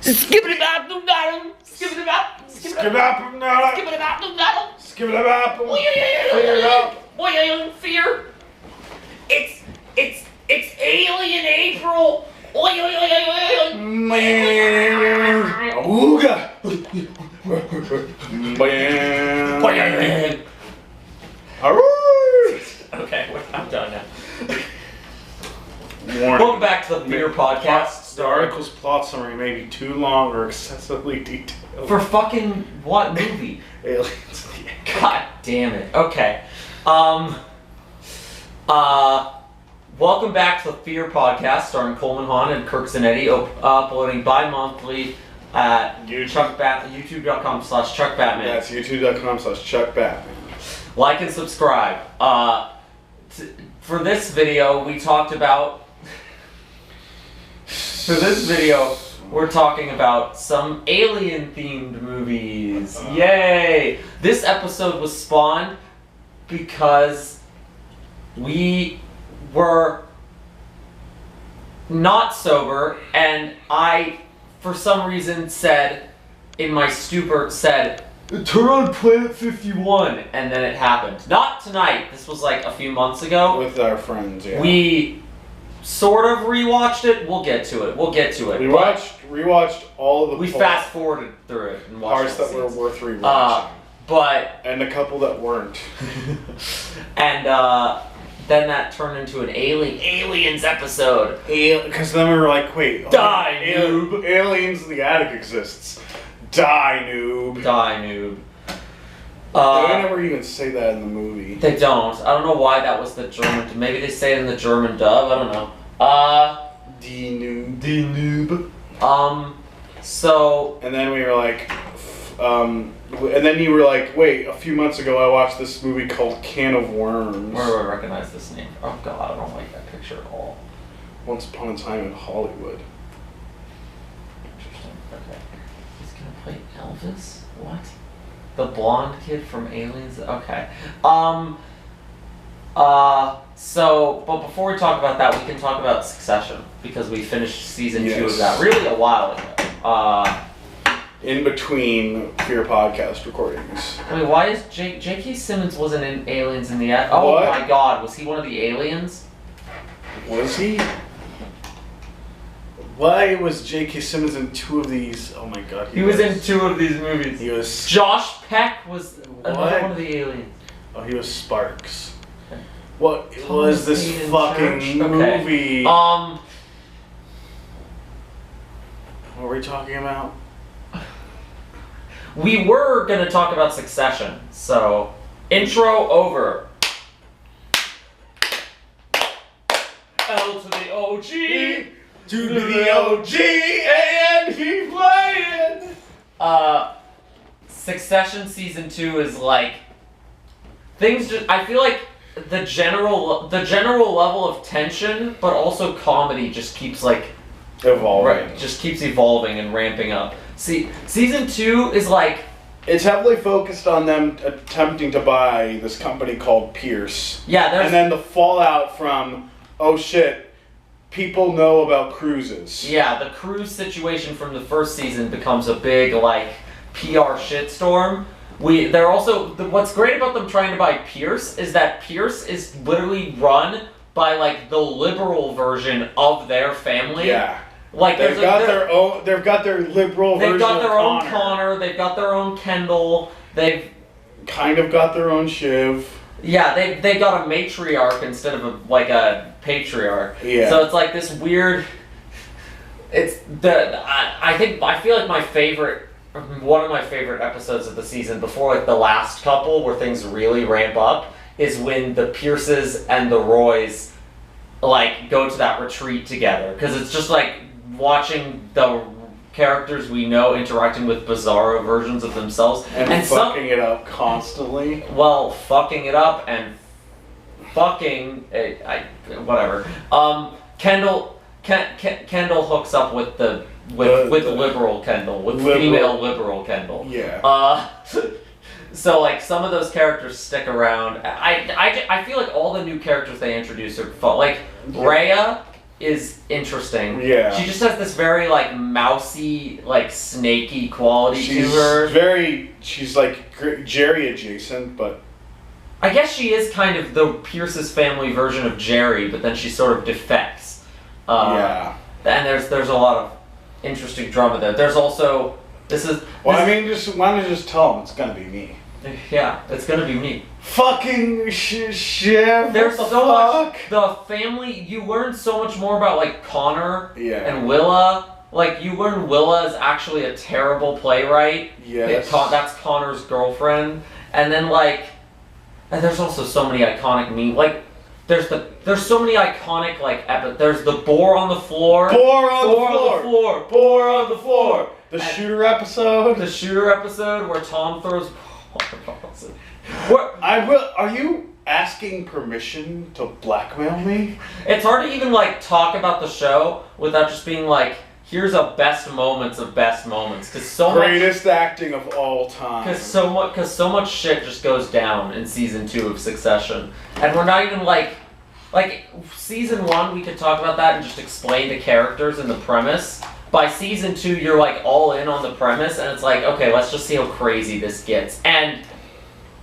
Skibbity-bop-doom-daddle. Skibbity-bop. Skibbity-bop-doom-daddle. Skibbity-bop-doom-daddle. Skibbity-bop. Fear. It's Alien April. Ooga. Okay, I'm done now. Warning. Welcome back to the Fear Podcast. The article's plot summary may be too long or excessively detailed. For fucking what movie? Aliens. God damn it. Okay. Welcome back to the Fear Podcast, starring Coleman Hahn and Kirk Zanetti, uploading bi-monthly at youtube.com/ChuckBatman. That's youtube.com/ChuckBatman. Like and subscribe. For this video, we talked about... we're talking about some alien-themed movies. Yay! This episode was spawned because we were not sober, and I, for some reason, in my stupor, turn on Planet 51, and then it happened. Not tonight. This was like a few months ago. With our friends, yeah. We sort of rewatched it. We'll get to it. We rewatched all of the We fast-forwarded through it and watched parts that were worth rewatching. And a couple that weren't. And then that turned into an Aliens episode. Because then we were like, wait. Die, noob. Aliens in the attic exists. Die, noob. Die, noob. They never even say that in the movie. They don't. I don't know why that was the German... Maybe they say it in the German dub. I don't know. Die, noob. Die, noob. So... And then we were like... and then you were like, wait, a few months ago I watched this movie called Can of Worms. Where do I recognize this name? Oh god, I don't like that picture at all. Once Upon a Time in Hollywood. Interesting. Okay. He's gonna play Elvis? What? The blonde kid from Aliens? Okay. But before we talk about that, we can talk about Succession, because we finished season 2 of that really a while ago. In between Fear Podcast recordings. Wait, why is J.K. Simmons wasn't in Aliens in the Attic? Oh what? My god, was he one of the aliens? Was he? Why was J.K. Simmons in 2 of these? Oh my god. He was in 2 of these movies. He was... Josh Peck was another one of the aliens. Oh, he was Sparks. Okay. What was this fucking movie? Okay. What were we talking about? We were going to talk about Succession, so intro over. L to the OG, to the OG, and he playing! Succession season 2 is like, I feel like the general level of tension, but also comedy just keeps like... evolving. Just keeps evolving and ramping up. See, season 2 is like... It's heavily focused on them attempting to buy this company called Pierce. Yeah, and then the fallout from, oh shit, people know about cruises. Yeah, the cruise situation from the first season becomes a big, like, PR shitstorm. They're also... What's great about them trying to buy Pierce is that Pierce is literally run by, like, the liberal version of their family. Yeah. Like they've got their liberal version. They've got their of own Connor. They've got their own Kendall. They've kind of got their own Shiv. Yeah, they got a matriarch instead of a patriarch. Yeah. So it's like this weird. I feel like one of my favorite episodes of the season, before like the last couple where things really ramp up, is when the Pierces and the Roys like go to that retreat together, because it's just like watching the characters we know interacting with bizarro versions of themselves and fucking it up constantly. Well, fucking it up and fucking whatever. Kendall hooks up with the liberal Kendall, with female liberal Kendall. Yeah. So like some of those characters stick around. I feel like all the new characters they introduce are fun. Like Rhea is interesting. Yeah. She just has this very, like, mousy, like, snaky quality to her. She's like Jerry adjacent, but... I guess she is kind of the Pierce's family version of Jerry, but then she sort of defects. Yeah. And there's a lot of interesting drama there. There's also... why don't you just tell him it's gonna be me? Yeah, it's gonna be me. Fucking shit. There's so much. The family. You learn so much more about like Connor and Willa. Like you learn Willa is actually a terrible playwright. Yes. That's Connor's girlfriend. And then like, and there's also so many iconic memes. Like there's so many iconic like there's the boar on the floor. Boar on the floor. Boar on the floor. The shooter episode. The shooter episode where Tom throws. Are you asking permission to blackmail me? It's hard to even like talk about the show without just being like, here's a best moments of best moments, because greatest acting of all time. Because so much shit just goes down in season 2 of Succession, and we're not even like season 1 we could talk about that and just explain the characters and the premise. By season 2, you're like all in on the premise, and it's like, okay, let's just see how crazy this gets. And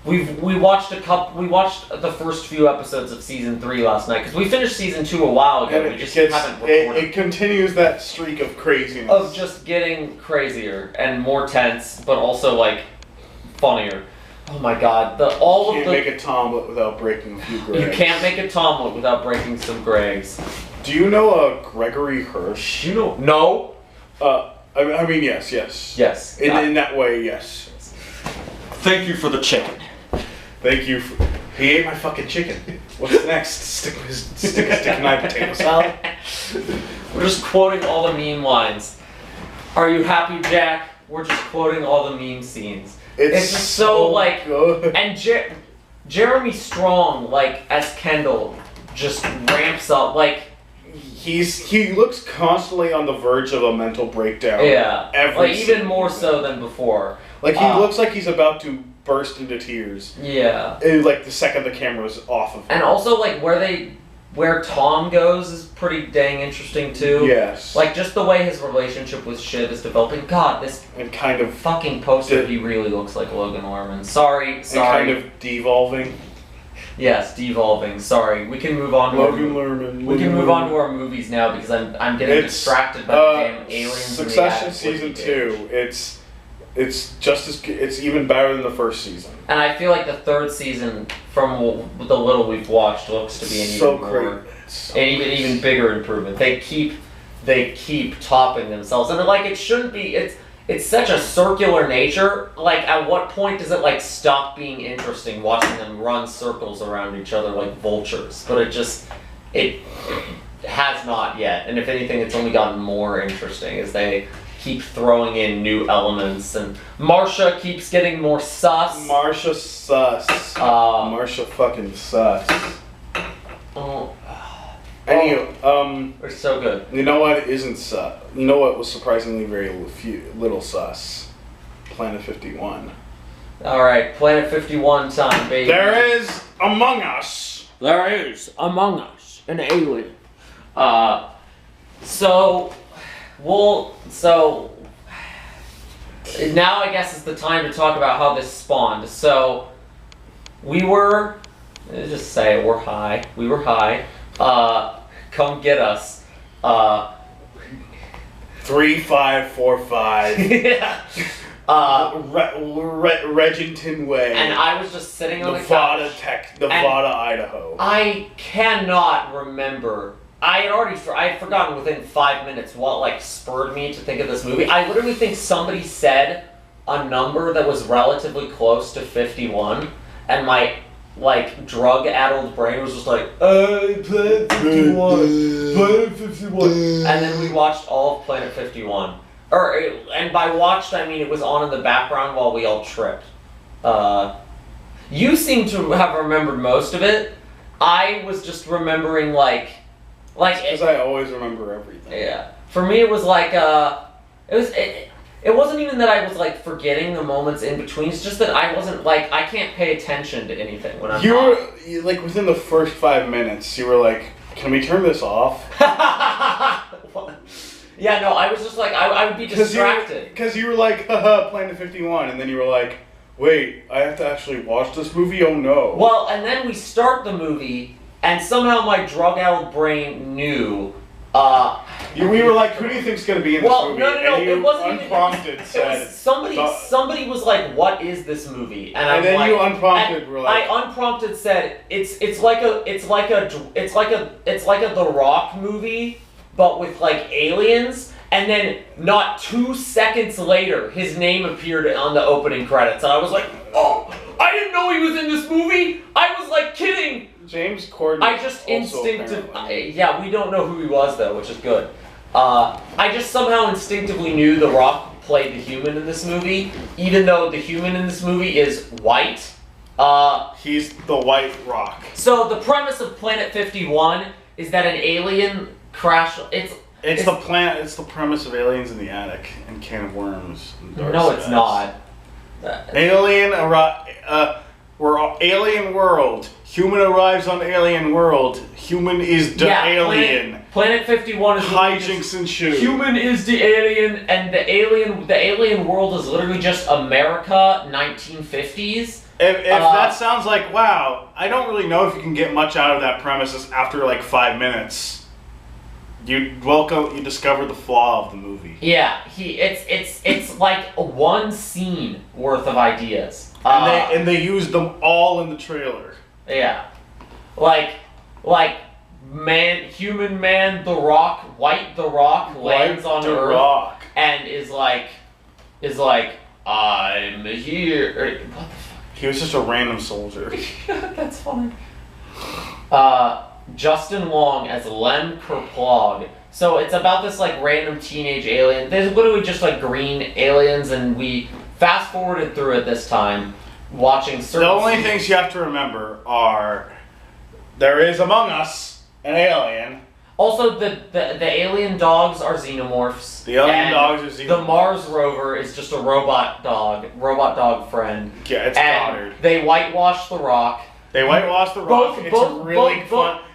we watched the first few episodes of season 3 last night because we finished season 2 a while ago. And we just haven't recorded. It continues that streak of craziness. Of just getting crazier and more tense, but also like funnier. Oh my god! You can't make a tomlet without breaking a few Gregs. You can't make a tomlet without breaking some Gregs. Do you know Gregory Hirsch? No. I mean, yes. Yes. In that way, yes. Thank you for the chicken. Thank you. He ate my fucking chicken. What's next? Stick a stick in my potato salad. We're just quoting all the meme lines. Are you happy, Jack? We're just quoting all the meme scenes. It's just so like good. And Jeremy Strong, like as Kendall, just ramps up like. He looks constantly on the verge of a mental breakdown. Yeah, even more so than before. Like he looks like he's about to burst into tears. Yeah. Like the second the camera's off of him. And also like where Tom goes is pretty dang interesting too. Yes. Like just the way his relationship with Shiv is developing. God, this and kind of fucking poster he really looks like Logan Lerman. Sorry. And kind of devolving. Yes, devolving. Sorry, we can move on. Logan Lerman. We can move on to our movies now because I'm getting distracted by the damn aliens. Succession season 2. It's just as it's even better than the first season. And I feel like the third season, from the little we've watched, looks to be an even bigger improvement. They keep topping themselves, and like it shouldn't be. It's such a circular nature. Like, at what point does it like stop being interesting watching them run circles around each other like vultures? But it has not yet. And if anything, it's only gotten more interesting as they keep throwing in new elements. And Marsha keeps getting more sus. Marsha sus. Marsha fucking sus. They're so good. You know what isn't sus? You know what was surprisingly very little sus? Planet 51. Alright, Planet 51 time, baby. There is Among Us. There is Among Us, an alien. So now I guess it's the time to talk about how this spawned. So we were, just say it, we're high. We were high. Come get us. 3545. Yeah. Regington Way. And I was just sitting on the couch. Nevada, Idaho. I cannot remember. I had forgotten within 5 minutes what like spurred me to think of this movie. I literally think somebody said a number that was relatively close to 51, and my like drug-addled brain was just like, Planet 51, Planet 51. And then we watched all of Planet 51. And by watched, I mean it was on in the background while we all tripped. You seem to have remembered most of it. I was just remembering because I always remember everything. Yeah. For me, it was like, it wasn't even that I was like forgetting the moments in between. It's just that I wasn't like, I can't pay attention to anything when I'm were like within the first 5 minutes, you were like can we turn this off? Yeah, no, I was just like, I would be distracted. Because you were like, haha, Planet 51, and then you were like, wait, I have to actually watch this movie? Oh no. Well, and then we start the movie, and somehow my drug-addled brain knew. We were like, who do you think's gonna be in this movie? No, and you it wasn't unprompted even, said. Somebody was like, what is this movie? And then you unprompted were like. I unprompted said, it's like a The Rock movie, but with like aliens. And then not 2 seconds later, his name appeared on the opening credits, and I was like, oh, I didn't know he was in this movie. I was like kidding. James Corden. I just yeah, we don't know who he was though, which is good. I just somehow instinctively knew The Rock played the human in this movie, even though the human in this movie is white. He's the White Rock. So the premise of Planet 51 is that an alien crash. It's the premise of Aliens in the Attic and Can of Worms. No, it's not. Alien world. Human arrives on alien world. Human is the alien. Planet 51 is hijinks and shit. Human is the alien, and the alien world is literally just America, 1950s. If that sounds like wow, I don't really know if you can get much out of that premises after like 5 minutes. You discover the flaw of the movie. Yeah, it's like one scene worth of ideas. And they used them all in the trailer. Yeah. Human man, The Rock, White The Rock lands on Earth and is like, I'm here. What the fuck? He was just a random soldier. That's funny. Justin Long as Lem Kerplog. So it's about this like random teenage alien. There's literally just like green aliens, and we fast forwarded through it this time, watching certain. The only things you have to remember are there is among us an alien. Also, the alien dogs are xenomorphs. The alien dogs are xenomorphs. The Mars rover is just a robot dog friend. Yeah, it's Goddard. They whitewash The Rock. They whitewash The Rock.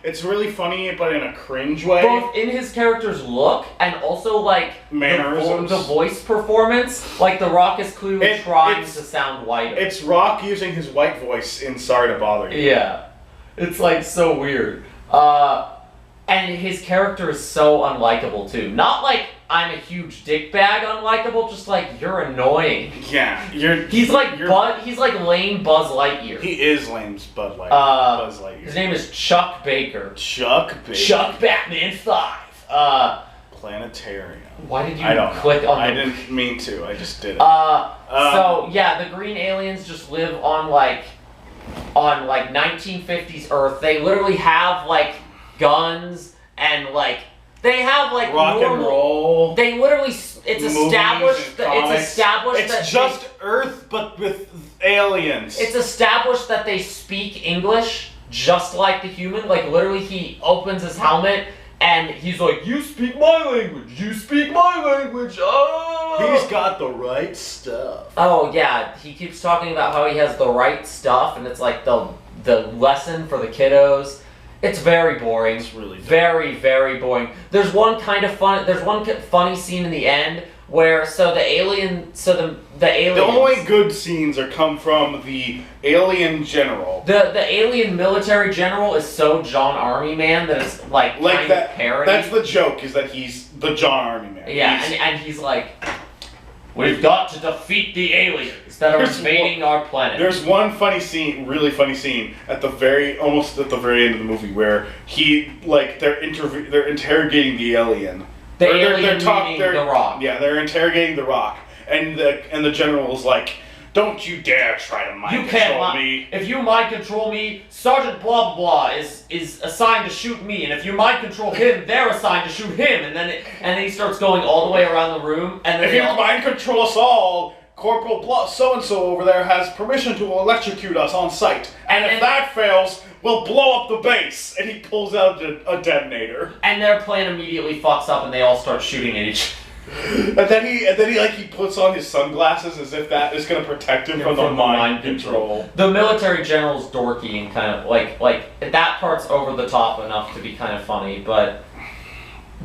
It's really funny, but in a cringe way. Both in his character's look and also like mannerisms. The voice performance. Like The Rock is clearly trying to sound whiter. It's Rock using his white voice in Sorry to Bother You. Yeah, it's like so weird. And his character is so unlikable too. Not like I'm a huge dickbag unlikable, just like you're annoying. Yeah, he's like lame Buzz Lightyear. He is lame Buzz Lightyear. His name is Chuck Baker. Chuck Batman 5. Planetarium. Why did you click on I didn't mean to. I just did it. So yeah, the green aliens just live on like 1950s Earth. They literally have like guns and like they have like rock and roll. They literally it's established it's just Earth but with aliens. It's established that they speak English just like the human. Like literally he opens his helmet and he's like, you speak my language, you speak my language. Oh, he's got the right stuff. Oh yeah, he keeps talking about how he has the right stuff, and it's like the lesson for the kiddos. It's very boring. It's really dumb. Very, very boring. There's one funny scene in the end where the alien. The only good scenes come from the alien general. The alien military general is so John Army Man that it's like kind of parody. That's the joke, is that he's the John Army Man. Yeah, and he's like, we've got to defeat the aliens that are invading our planet. There's one funny scene, really funny scene, almost at the very end of the movie where they're interrogating the alien. The Rock. Yeah, they're interrogating the Rock, and the general is like, "Don't you dare try to mind control me! If you mind control me, Sergeant blah blah blah is assigned to shoot me, and if you mind control him, they're assigned to shoot him." And then he starts going all the way around the room. And then if you mind control us all, Corporal so and so over there has permission to electrocute us on sight. And if that fails, we'll blow up the base. And he pulls out a detonator. And their plan immediately fucks up, and they all start shooting at each other. And then he puts on his sunglasses as if that is gonna protect him from the mind control. The military general's dorky and kind of like that part's over the top enough to be kind of funny, but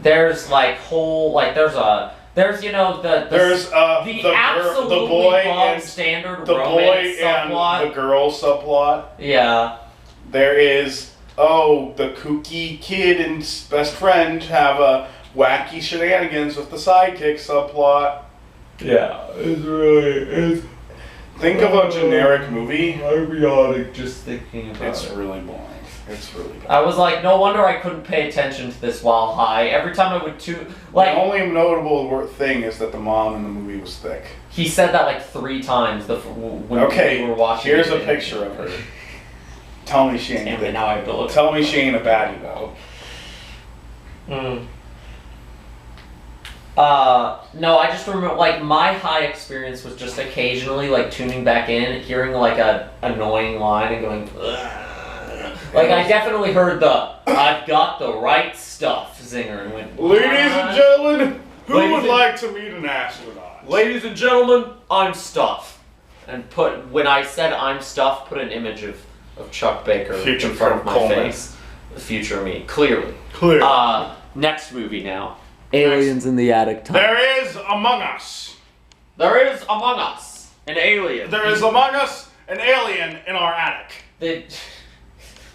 there's like whole like there's you know the absolutely bog standard romance subplot. And the girl subplot. Yeah. There is the kooky kid and best friend have a wacky shenanigans with the sidekick subplot. Yeah, it's think of a generic movie. Ironic just thinking about It's really boring. It's really bad. I was like, no wonder I couldn't pay attention to this while high. Every time I would like. The only notable thing is that the mom in the movie was thick. He said that like 3 times when we were watching. Here's a picture of her. Tell me she ain't. Damn it, now I have to look. Tell me she ain't a baddie though. No, I just remember, like, my high experience was just occasionally, like, tuning back in, hearing, like, a annoying line and going, ugh. Like, I definitely heard the, I've got the right stuff zinger and went, ladies and gentlemen, who would like to meet an astronaut? Ladies and gentlemen, I'm Stuff. And when I said I'm Stuff, put an image of Chuck Baker in front of my face. The future me, clearly. Next movie now. Aliens in the Attic Tunnel. There is Among Us. There is Among Us an alien. There is Among Us an alien in our attic. The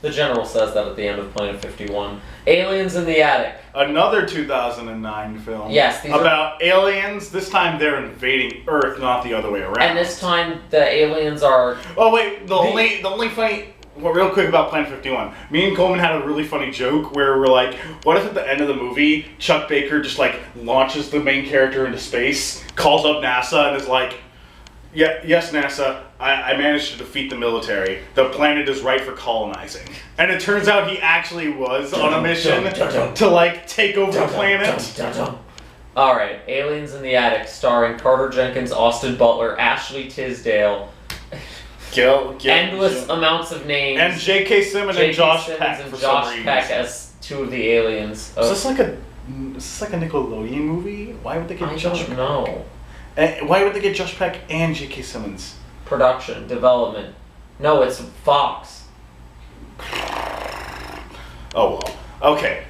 general says that at the end of Planet 51. Aliens in the Attic. Another 2009 film. Yes. About aliens. This time they're invading Earth, not the other way around. And this time the aliens are... Oh wait, the only funny... Well, real quick about Planet 51. Me and Coleman had a really funny joke where we're like, what if at the end of the movie, Chuck Baker just like launches the main character into space, calls up NASA and is like, yes NASA, I managed to defeat the military. The planet is right for colonizing. And it turns out he actually was on a mission to like take over the planet. Alright, Aliens in the Attic starring Carter Jenkins, Austin Butler, Ashley Tisdale, endless amounts of names. And J.K. Simmons and Josh Peck and Josh Peck as 2 of the aliens. Is this like a Nickelodeon movie? Why would they get Josh Peck? I don't know. Why would they get Josh Peck and J.K. Simmons? Production, development. No, it's Fox. Oh well. Okay.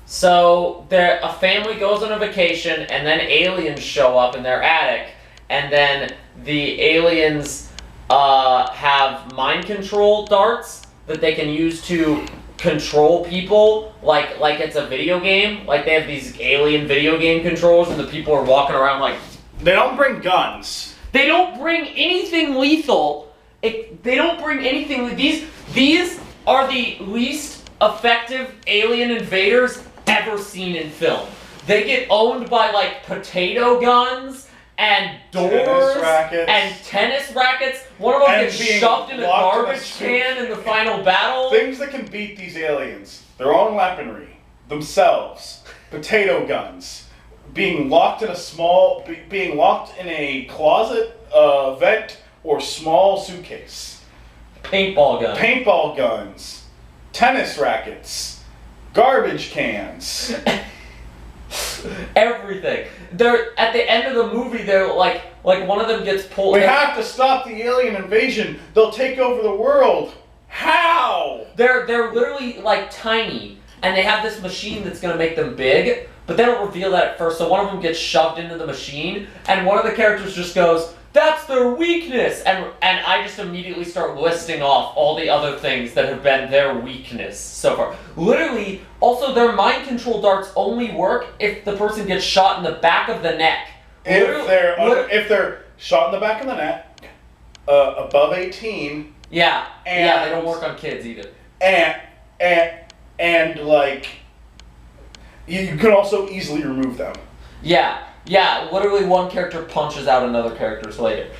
So a family goes on a vacation, and then aliens show up in their attic, and then the aliens have mind control darts that they can use to control people, like it's a video game. Like they have these alien video game controls, and the people are walking around like. They don't bring guns. They don't bring anything lethal. They don't bring anything. These are the least effective alien invaders ever seen in film. They get owned by like potato guns and doors and tennis rackets. One of them gets shoved in a garbage can in the final battle. Things that can beat these aliens: their own weaponry, themselves, potato guns, being locked in a closet, vent, or small suitcase. Paintball guns, tennis rackets, garbage cans. Everything. They're at the end of the movie. They're like one of them gets pulled. We have to stop the alien invasion. They'll take over the world. How? They're literally like tiny, and they have this machine that's gonna make them big. But they don't reveal that at first. So one of them gets shoved into the machine, and one of the characters just goes, "That's their weakness," and I just immediately start listing off all the other things that have been their weakness so far. Literally, also their mind control darts only work if the person gets shot in the back of the neck. If they're shot in the back of the neck, above 18. Yeah, they don't work on kids either. And like, you can also easily remove them. Yeah, literally one character punches out another character's later.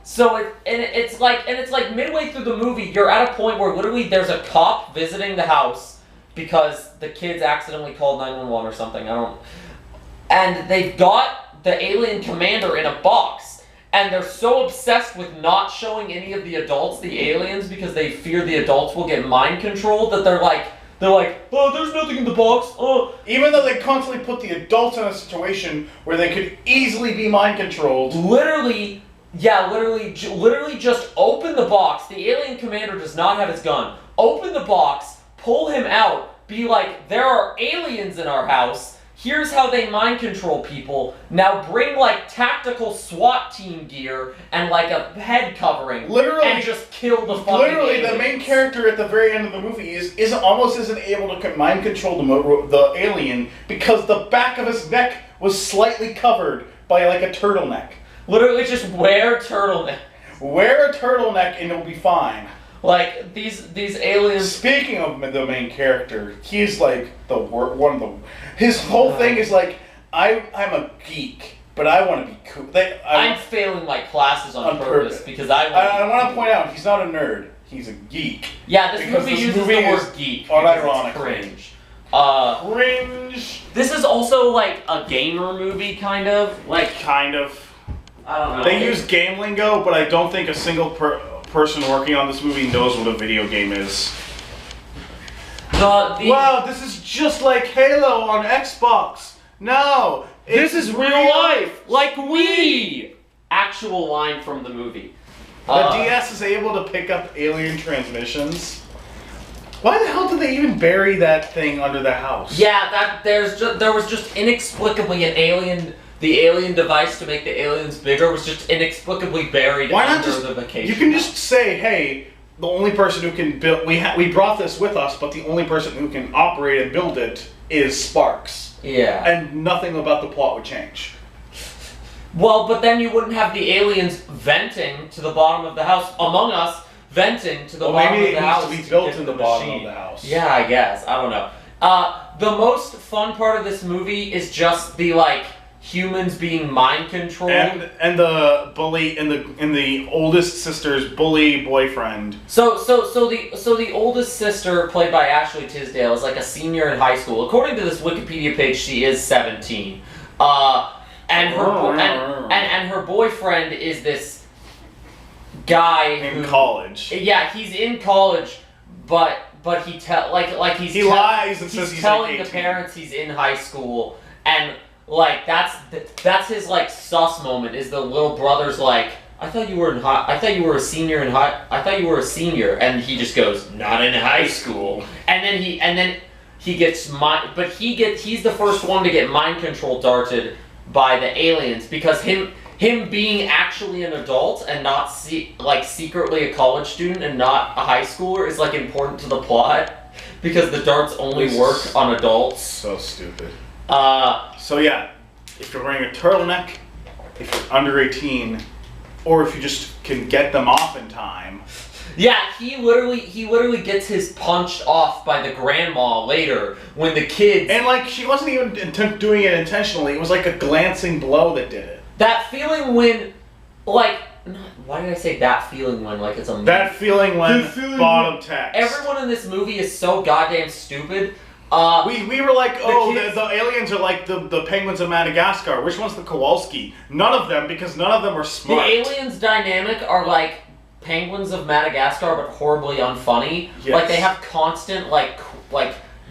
So it's like midway through the movie, you're at a point where literally there's a cop visiting the house because the kids accidentally called 911 or something. And they've got the alien commander in a box, and they're so obsessed with not showing any of the adults the aliens because they fear the adults will get mind controlled that they're They're like, oh, there's nothing in the box. Oh. Even though they constantly put the adults in a situation where they could easily be mind controlled. Literally just open the box. The alien commander does not have his gun. Open the box, pull him out, be like, there are aliens in our house. Here's how they mind control people. Now bring like tactical SWAT team gear and like a head covering. Literally, and just kill the fucking literally, aliens. the main character at the very end of the movie isn't able to mind control the alien because the back of his neck was slightly covered by like a turtleneck. Literally, just wear turtleneck. Wear a turtleneck and it'll be fine. Like these aliens. Speaking of the main character, he's like his whole thing is like, I'm a geek, but I want to be cool. I'm failing my classes on purpose because I want to point out he's not a nerd. He's a geek. Yeah, this movie uses the word geek. Unironically. Cringe. Cringe. This is also like a gamer movie, kind of. Like kind of. I don't know. They use game lingo, but I don't think a single person working on this movie knows what a video game is. Wow, this is just like Halo on Xbox. No, this is real life, like we. Actual line from the movie. The DS is able to pick up alien transmissions. Why the hell did they even bury that thing under the house? Yeah, there was just inexplicably an alien. The alien device to make the aliens bigger was just inexplicably buried under the vacation. You can just say, hey, the only person who can build... We brought this with us, but the only person who can operate and build it is Sparks. Yeah. And nothing about the plot would change. Well, but then you wouldn't have the aliens venting to the bottom of the house. Among Us venting to the bottom of the house. Maybe it needs to be built in the bottom of the house. Yeah, I guess. I don't know. The most fun part of this movie is just the, like... humans being mind controlled, and the bully and the oldest sister's bully boyfriend. So the oldest sister, played by Ashley Tisdale, is like a senior in high school. According to this Wikipedia page, she is 17. And her boyfriend is this guy in college. Yeah, he's in college, but he lies and says he's telling the parents he's in high school, and like that's his like sus moment is the little brother's like, I thought you were a senior, and he just goes, not in high school, and then he's the first one to get mind control darted by the aliens because him being actually an adult and not secretly a college student and not a high schooler is like important to the plot because the darts only work on adults. So stupid. So yeah, if you're wearing a turtleneck, if you're under 18, or if you just can get them off in time. Yeah, he literally gets his punched off by the grandma later when the kids... And like, she wasn't even doing it intentionally, it was like a glancing blow that did it. That feeling when, like... Why did I say that feeling when, like it's a... That feeling when bottom text. Everyone in this movie is so goddamn stupid. We were like, the aliens are like the penguins of Madagascar. Which one's the Kowalski? None of them, because none of them are smart. The aliens dynamic are like penguins of Madagascar, but horribly unfunny. Yes. Like they have constant like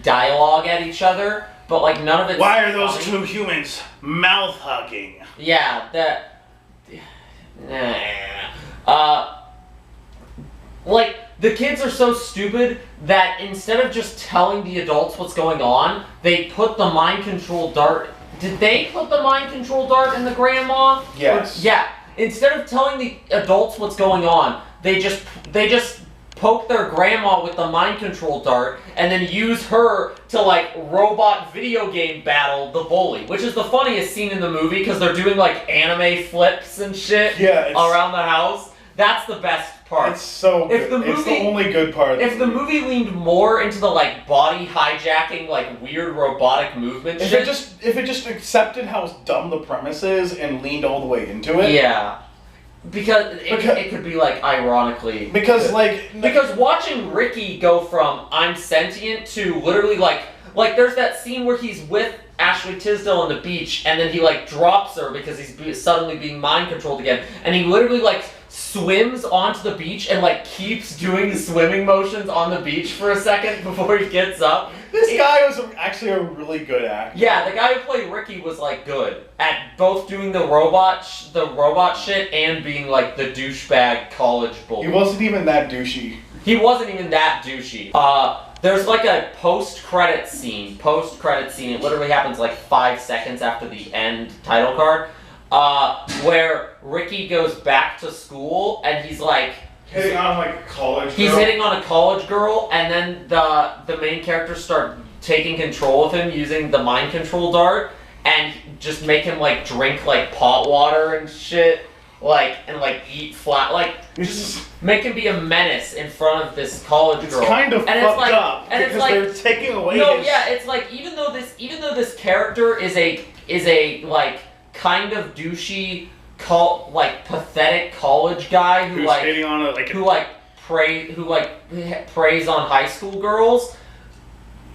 dialogue at each other, but like none of it's Why are those funny. two humans mouth hugging? Yeah, like, the kids are so stupid that instead of just telling the adults what's going on, they put the mind control dart... Did they put the mind control dart in the grandma? Yes. Yeah. Instead of telling the adults what's going on, they just poke their grandma with the mind control dart and then use her to, like, robot video game battle the bully, which is the funniest scene in the movie because they're doing, like, anime flips and shit around the house. That's the best part. It's so good. It's the only good part. If the movie leaned more into the like body hijacking, like weird robotic movement if it just accepted how dumb the premise is and leaned all the way into it. Yeah. Because it could be like ironically because watching Ricky go from I'm sentient to literally like there's that scene where he's with Ashley Tisdale on the beach and then he like drops her because he's suddenly being mind controlled again and he literally like swims onto the beach and like keeps doing swimming motions on the beach for a second before he gets up. This guy was actually a really good actor. Yeah, the guy who played Ricky was like good at both doing the robot shit and being like the douchebag college bully. He wasn't even that douchey. He wasn't even that douchey. There's like a post-credit scene. It literally happens like 5 seconds after the end title card. Where Ricky goes back to school and he's like hitting on like a college girl. He's hitting on a college girl, and then the main characters start taking control of him using the mind control dart and just make him like drink like pot water and shit, and eat flat, make him be a menace in front of this college girl. It's kind of fucked up because they're taking away his... yeah, it's like even though this character is a like kind of douchey, pathetic college guy who's hitting on preys on high school girls.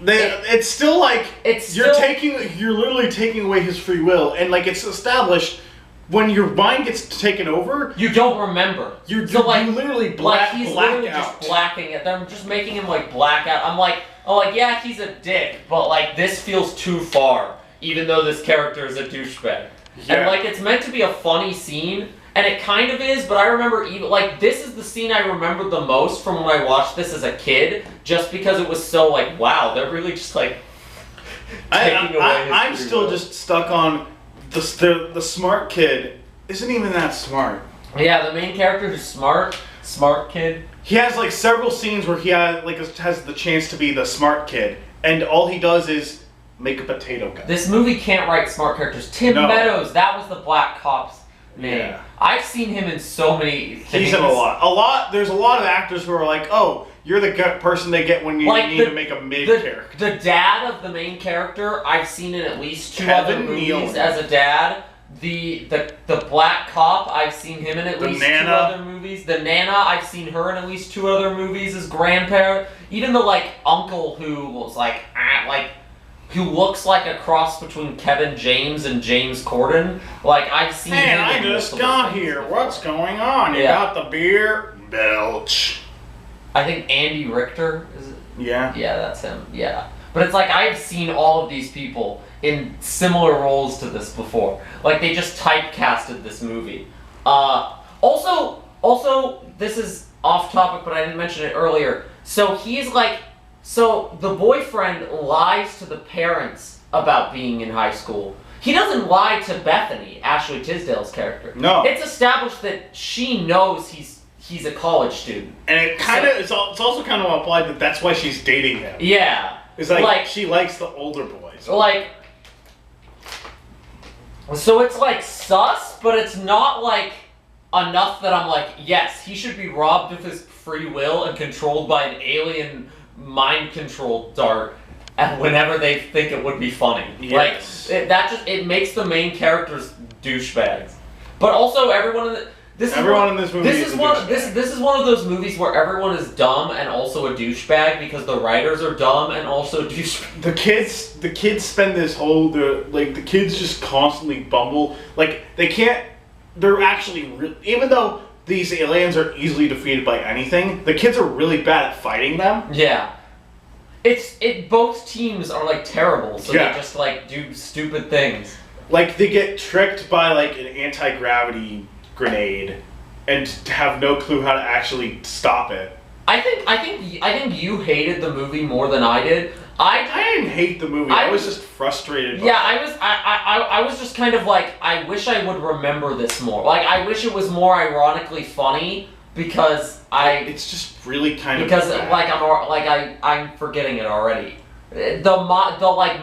It's still like you're literally taking away his free will, and like it's established when your mind gets taken over, you don't remember. You literally he's literally just blacking it. They're just making him like black out. I'm like, yeah, he's a dick, but like this feels too far, even though this character is a douchebag. Yeah. And it's meant to be a funny scene, and it kind of is, but I remember this is the scene I remember the most from when I watched this as a kid, just because it was so wow, they're really just taking away his I'm still just stuck on the smart kid isn't even that smart. Yeah, the main character who's smart kid. He has several scenes where he has the chance to be the smart kid, and all he does is make a potato guy. This movie can't write smart characters. Tim Meadows, that was the black cop's name. Yeah. I've seen him in so many things. He's in a lot. There's a lot of actors who are like, oh, you're the person they get when you need to make a mid character. The dad of the main character, I've seen in at least 2 other movies as a dad. The black cop, I've seen him in at least 2 other movies. The Nana, I've seen her in at least 2 other movies as grandparent. Even the uncle who was who looks like a cross between Kevin James and James Corden. I've seen him. Man, I just got here. What's going on? You got the beer? Belch. I think Andy Richter is it? Yeah. Yeah, that's him. Yeah. But it's I've seen all of these people in similar roles to this before. They just typecasted this movie. Also, this is off topic, but I didn't mention it earlier. So he's so the boyfriend lies to the parents about being in high school. He doesn't lie to Bethany, Ashley Tisdale's character. No. It's established that she knows he's a college student. And it's also kind of implied that's why she's dating him. Yeah. It's she likes the older boys. So it's sus, but it's not enough that I'm yes, he should be robbed of his free will and controlled by an alien mind control dart and whenever they think it would be funny. Yes. It makes the main characters douchebags. But also everyone in this is one of those movies where everyone is dumb and also a douchebag because the writers are dumb and also douchebags. The kids spend this whole the kids just constantly bumble. They're actually even though these aliens are easily defeated by anything, the kids are really bad at fighting them. Yeah. Both teams are terrible, so they just do stupid things. They get tricked by an anti-gravity grenade and have no clue how to actually stop it. I think you hated the movie more than I did. I didn't hate the movie. I was just frustrated by it. I was just kind of I wish I would remember this more. I wish it was more ironically funny because it's just really kind of bad. I'm forgetting it already. The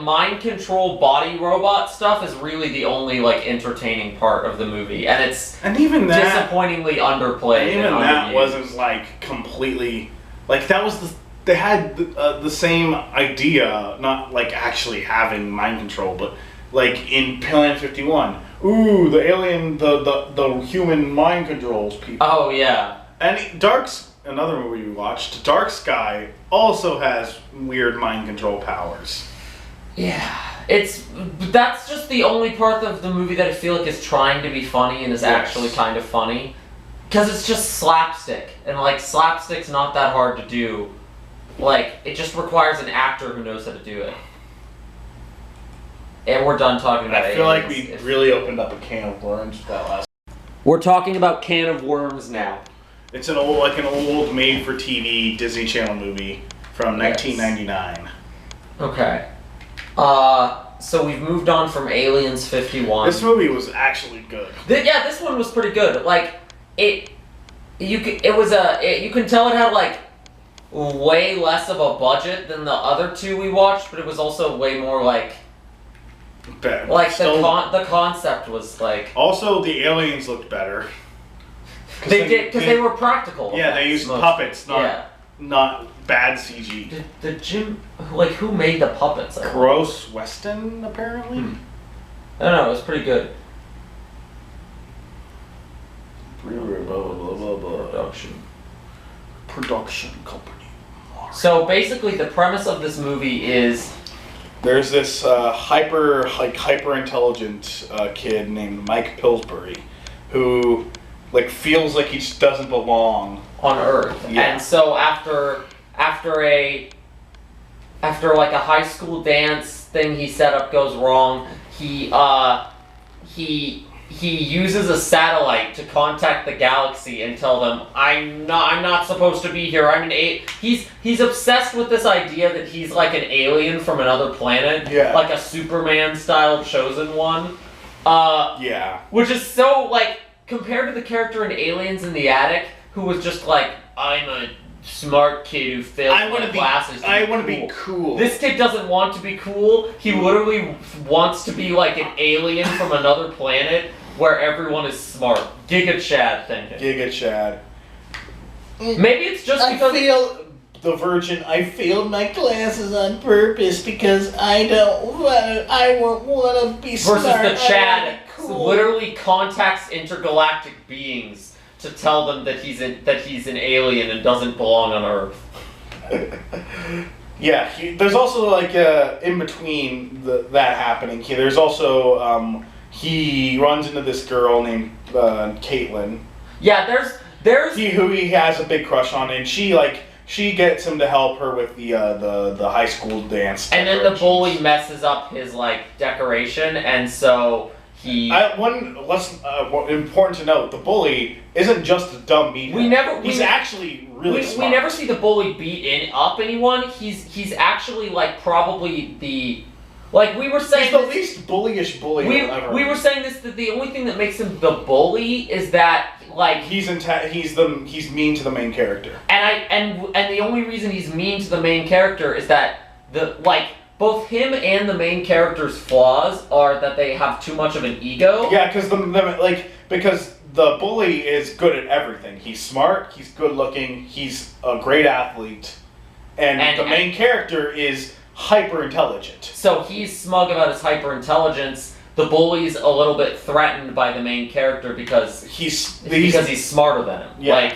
mind control body robot stuff is really the only entertaining part of the movie, and even that disappointingly underplayed. And even that wasn't completely that was they had the same idea, not actually having mind control, but in Plan 51. Ooh, the alien, the human mind controls people. Oh yeah. And another movie we watched, Dark Sky, also has weird mind control powers. Yeah, that's just the only part of the movie that I feel is trying to be funny and is actually kind of funny. because it's just slapstick, and like slapstick's not that hard to do. Like, it just requires an actor who knows how to do it. And we're done talking about it. I feel like we really opened up a can of worms with that last. We're talking about Can of Worms now. It's an old made-for-TV Disney Channel movie from 1999. Okay. So we've moved on from Aliens 51. This movie was actually good. This one was pretty good. Like, you can tell it had like way less of a budget than the other two we watched, but it was also way more like. Bad. Like the concept was like. Also, the aliens looked better. They did because they were practical. Yeah, they used puppets, not bad CG. The Jim, like, who made the puppets? Gross Weston, apparently. I don't know. It was pretty good. Production company. So basically, the premise of this movie is. There's this hyper intelligent kid named Mike Pillsbury, who like feels like he just doesn't belong on Earth. Yeah. And so after like a high school dance thing he set up goes wrong, he uses a satellite to contact the galaxy and tell them, I'm not supposed to be here. He's obsessed with this idea that he's like an alien from another planet, like a Superman style chosen one. Which is so like compared to the character in Aliens in the Attic, who was just like, I'm a smart kid who fails my classes. I want to be cool. This kid doesn't want to be cool. He literally wants to be like an alien from another planet where everyone is smart. Giga Chad thinking. Giga Chad. Maybe it's just because I failed my classes on purpose because I won't want to be smart. Versus the Chad who literally contacts intergalactic beings to tell them that he's an alien and doesn't belong on Earth. There's also like in between that happening. There's also he runs into this girl named Caitlin. Yeah, there's who he has a big crush on, and she gets him to help her with the high school dance. And then the bully messes up his like decoration, and so he. Important to note: the bully isn't just a dumb meathead. He's actually really smart. We never see the bully beat up anyone. He's actually like probably the. Like we were saying, he's the least bullyish bully ever. We were saying this that the only thing that makes him the bully is that like he's mean to the main character. And the only reason he's mean to the main character is that both him and the main character's flaws are that they have too much of an ego. Yeah, because the bully is good at everything. He's smart. He's good looking. He's a great athlete, and the main character is hyper intelligent. So he's smug about his hyper intelligence. The bully's a little bit threatened by the main character because he's smarter than him. Yeah.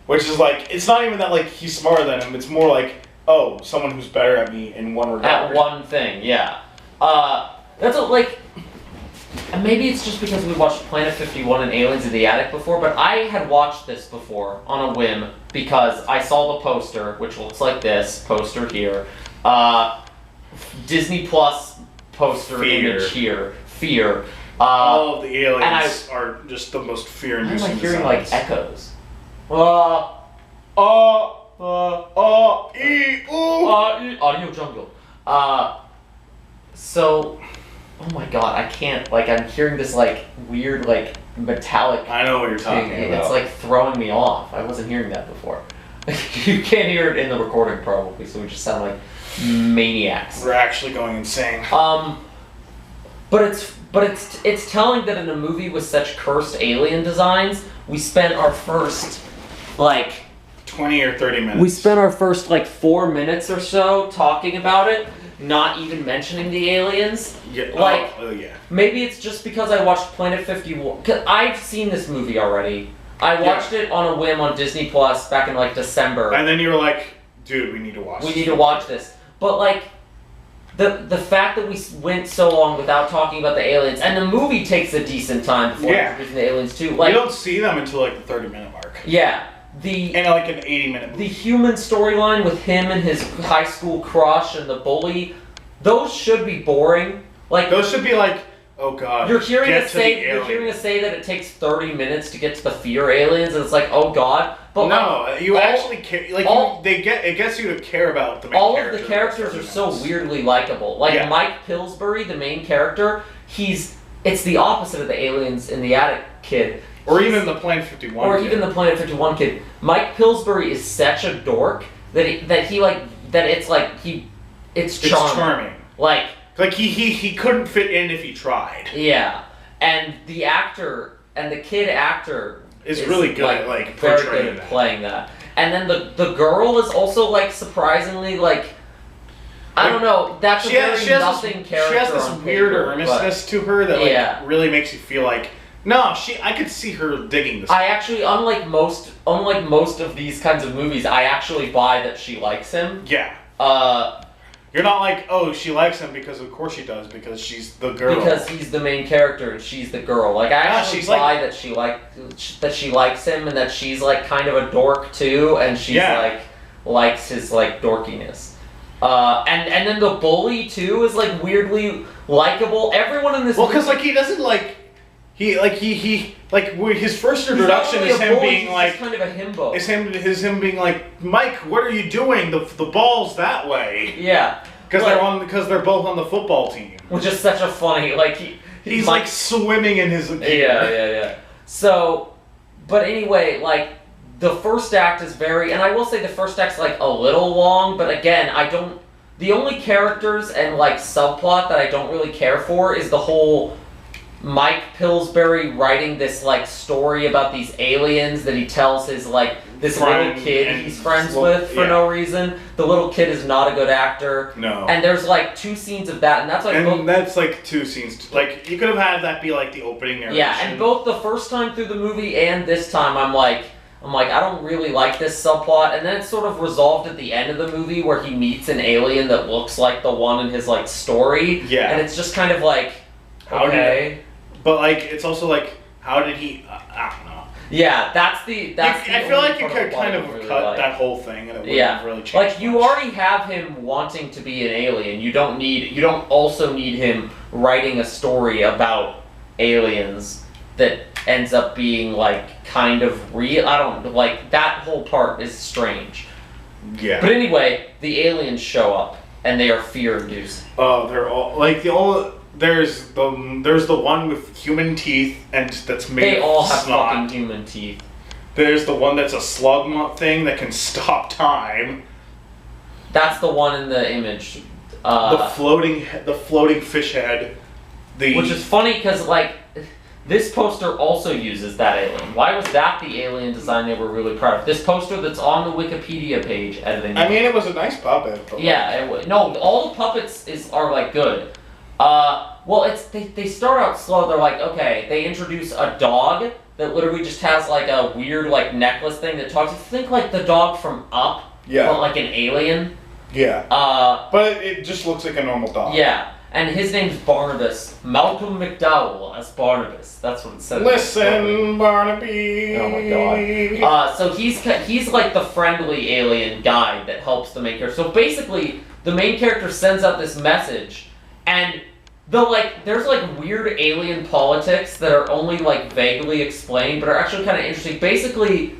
Which is like, it's not even that like he's smarter than him. It's more like, oh, someone who's better at me in one regard. At one thing, yeah. And maybe it's just because we watched Planet 51 and Aliens in the Attic before, but I had watched this before on a whim because I saw the poster, which looks like this poster here. Disney Plus poster image here. Fear. All of the aliens are just the most fear-inducing. Why am I hearing like echoes? Audio jungle. So, oh my god, I can't. Like, I'm hearing this like weird like metallic. I know what you're talking about. It's like throwing me off. I wasn't hearing that before. You can't hear it in the recording probably, so we just sound like maniacs. We're actually going insane. But it's telling that in a movie with such cursed alien designs, we spent our first like 20 or 30 minutes. We spent our first like 4 minutes or so talking about it, not even mentioning the aliens. Yeah. Maybe it's just because I watched Planet 51. Cause I've seen this movie already. I watched it on a whim on Disney Plus back in like December. And then you were like, dude, we need to watch this. We need to watch this. But like, the fact that we went so long without talking about the aliens, and the movie takes a decent time before introducing the aliens too. Like, you don't see them until like the 30-minute mark. Yeah. And like an 80-minute movie. The human storyline with him and his high school crush and the bully, those should be boring. Like, those should be like, oh god. You're hearing us say that it takes 30 minutes to get to the fear aliens, and it's like, oh god. But no, you actually care. Like, it gets you to care about the main all character. All of the characters are so weirdly likable. Like Mike Pillsbury, the main character, it's the opposite of the aliens in the attic kid. Or even the Planet 51 Or kid. even the Planet 51 kid. Mike Pillsbury is such a dork it's charming. Like he couldn't fit in if he tried. Yeah. And the actor and the kid actor is really good at very good at playing that. And then the girl is also like surprisingly like I don't know, that's a very nothing character. She has this weird earnestness to her that really makes you feel like I could see her digging this. I actually, unlike most of these kinds of movies, I actually buy that she likes him. Yeah. You're not like, oh, she likes him because of course she does, because she's the girl. Because he's the main character and she's the girl. Like, I actually buy that she likes him and that she's like kind of a dork too, and she's like likes his like dorkiness. And then the bully too is like weirdly likable. Everyone in this because like he doesn't like. His first introduction is him being like kind of a himbo. Is him being like, Mike, what are you doing? The ball's that way. Yeah, because they're both on the football team. Which is such a funny he's like swimming in his gear. Yeah. So, but anyway, like the first act is and I will say the first act's like a little long, but again, the only characters and like subplot that I don't really care for is the whole Mike Pillsbury writing this like story about these aliens that he tells his like this little kid he's friends with for no reason. The little kid is not a good actor. No. And there's like 2 scenes of that, and that's like that's like 2 scenes. Like you could have had that be like the opening narration. Yeah, and both the first time through the movie and this time I'm like I don't really like this subplot, and then it's sort of resolved at the end of the movie where he meets an alien that looks like the one in his like story. Yeah. And it's just kind of like but like it's also like how did he? I don't know. Yeah, that's the. I feel like you could kind of cut that whole thing, and it wouldn't have really changed. Like you already have him wanting to be an alien. You don't also need him writing a story about aliens that ends up being like kind of real. I don't like that whole part is strange. Yeah. But anyway, the aliens show up and they are fear-inducing. Oh, they're all like There's the one with human teeth and that's made. They all have snot. fucking human teeth. There's the one that's a slug thing that can stop time. That's the one in the image. The floating fish head. Which is funny because like this poster also uses that alien. Why was that the alien design they were really proud of? This poster that's on the Wikipedia page editing. I mean, it was a nice puppet. Yeah, no, all the puppets are like good. Well, they start out slow. They're like, okay, they introduce a dog that literally just has like a weird like necklace thing that talks. Think like the dog from Up, but like an alien. Yeah. But it just looks like a normal dog. Yeah, and his name's Barnabas. Malcolm McDowell as Barnabas. That's what it says. Listen, Barnaby. Oh my god. So he's like the friendly alien guy that helps the main character. So basically, the main character sends out this message. And there's like weird alien politics that are only like vaguely explained, but are actually kind of interesting. Basically,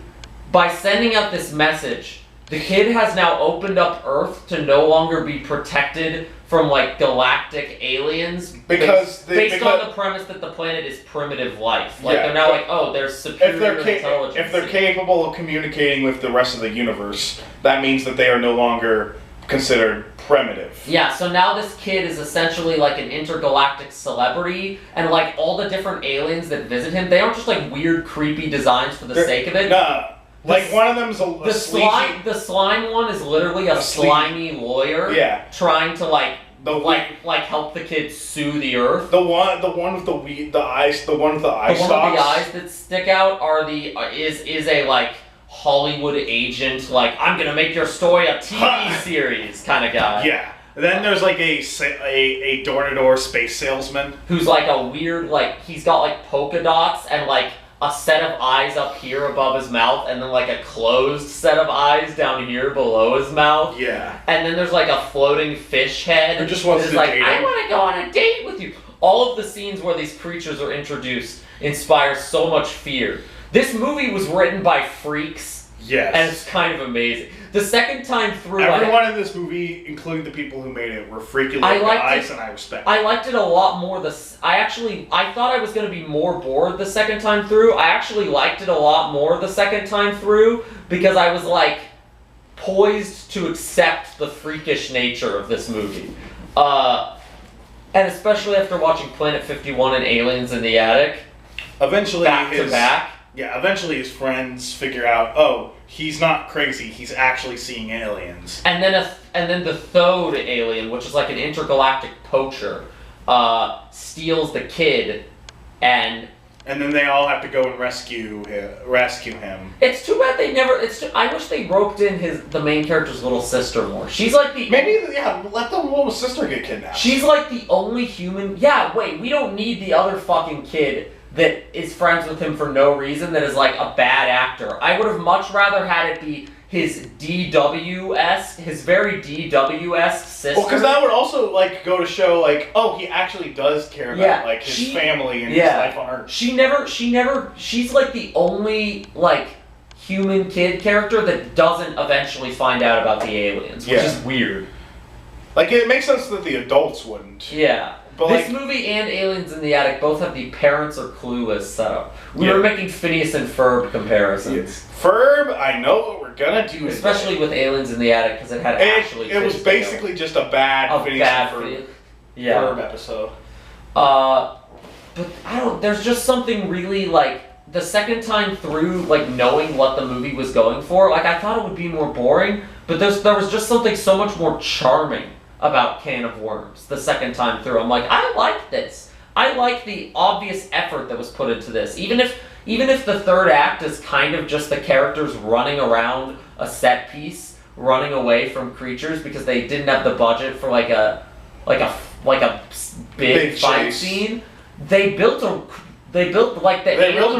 by sending out this message, the kid has now opened up Earth to no longer be protected from like galactic aliens based on the premise that the planet is primitive life. Like they're now like, oh, there's superior intelligence. If they're capable of communicating with the rest of the universe, that means that they are no longer considered primitive. Yeah, so now this kid is essentially like an intergalactic celebrity, and like all the different aliens that visit him, they aren't just like weird, creepy designs for the sake of it. Nah, like one of them's the slime one is literally a slimy lawyer. Yeah. Trying to help the kid sue the Earth. The one with the eyes, the one with the eye stalks. The one with the eyes that stick out is a like Hollywood agent, like, I'm gonna make your story a TV series kind of guy. Yeah. And then there's like a door-to-door space salesman. Who's like a weird, like, he's got like polka dots and like a set of eyes up here above his mouth, and then like a closed set of eyes down here below his mouth. Yeah. And then there's like a floating fish head. Who just wants to like, date I him. want to go on a date with you. All of the scenes where these creatures are introduced inspire so much fear. This movie was written by freaks. Yes. And it's kind of amazing. The second time through, everyone in this movie, including the people who made it, were freaky little guys, and I respect it. I liked it a lot more. I thought I was going to be more bored the second time through. I actually liked it a lot more the second time through because I was like poised to accept the freakish nature of this movie. And especially after watching Planet 51 and Aliens in the Attic. Eventually, back to back. Yeah, eventually his friends figure out, oh, he's not crazy. He's actually seeing aliens. And then the Thode alien, which is like an intergalactic poacher, steals the kid, and then they all have to go and rescue him. It's too bad they never. I wish they roped in the main character's little sister more. She's like the let the little sister get kidnapped. She's like the only human. Yeah, wait, we don't need the other fucking kid that is friends with him for no reason, that is like a bad actor. I would have much rather had it be his his very DW-esque sister. Well, because that would also like go to show like, oh, he actually does care about like his family and his life on Earth. She's like the only like human kid character that doesn't eventually find out about the aliens, which is weird. Like, it makes sense that the adults wouldn't. Yeah. But this movie and Aliens in the Attic both have the parents are clueless setup. We were making Phineas and Ferb comparisons. Yes. Ferb, I know what we're gonna do. Especially with Aliens in the Attic, because it had actually. It was basically just a bad Phineas and Ferb episode. But I don't. There's just something really like the second time through, like knowing what the movie was going for. Like I thought it would be more boring, but there was just something so much more charming about Can of Worms the second time through. I'm like, I like this. I like the obvious effort that was put into this. Even if the third act is kind of just the characters running around a set piece, running away from creatures because they didn't have the budget for like a big fight scene. They built the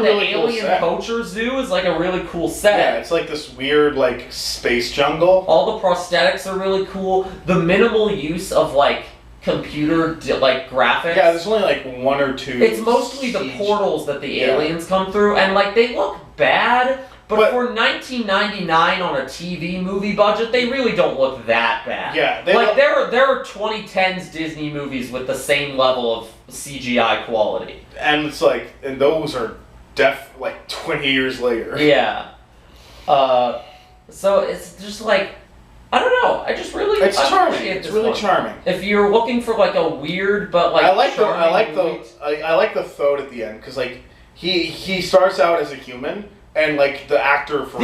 alien poacher zoo is like a really cool set. Yeah, it's like this weird like space jungle. All the prosthetics are really cool. The minimal use of like computer like graphics. Yeah, there's only like one or two. It's mostly the portals that the aliens come through, and like they look bad. But for 1999 on a TV movie budget, they really don't look that bad. Yeah, there are 2010s Disney movies with the same level of CGI quality. And it's like, and those are like 20 years later. Yeah. So it's just like, I don't know. I just really it's charming. It's really charming. If you're looking for like a weird but like I like the Thode at the end because like he starts out as a human. And like the actor who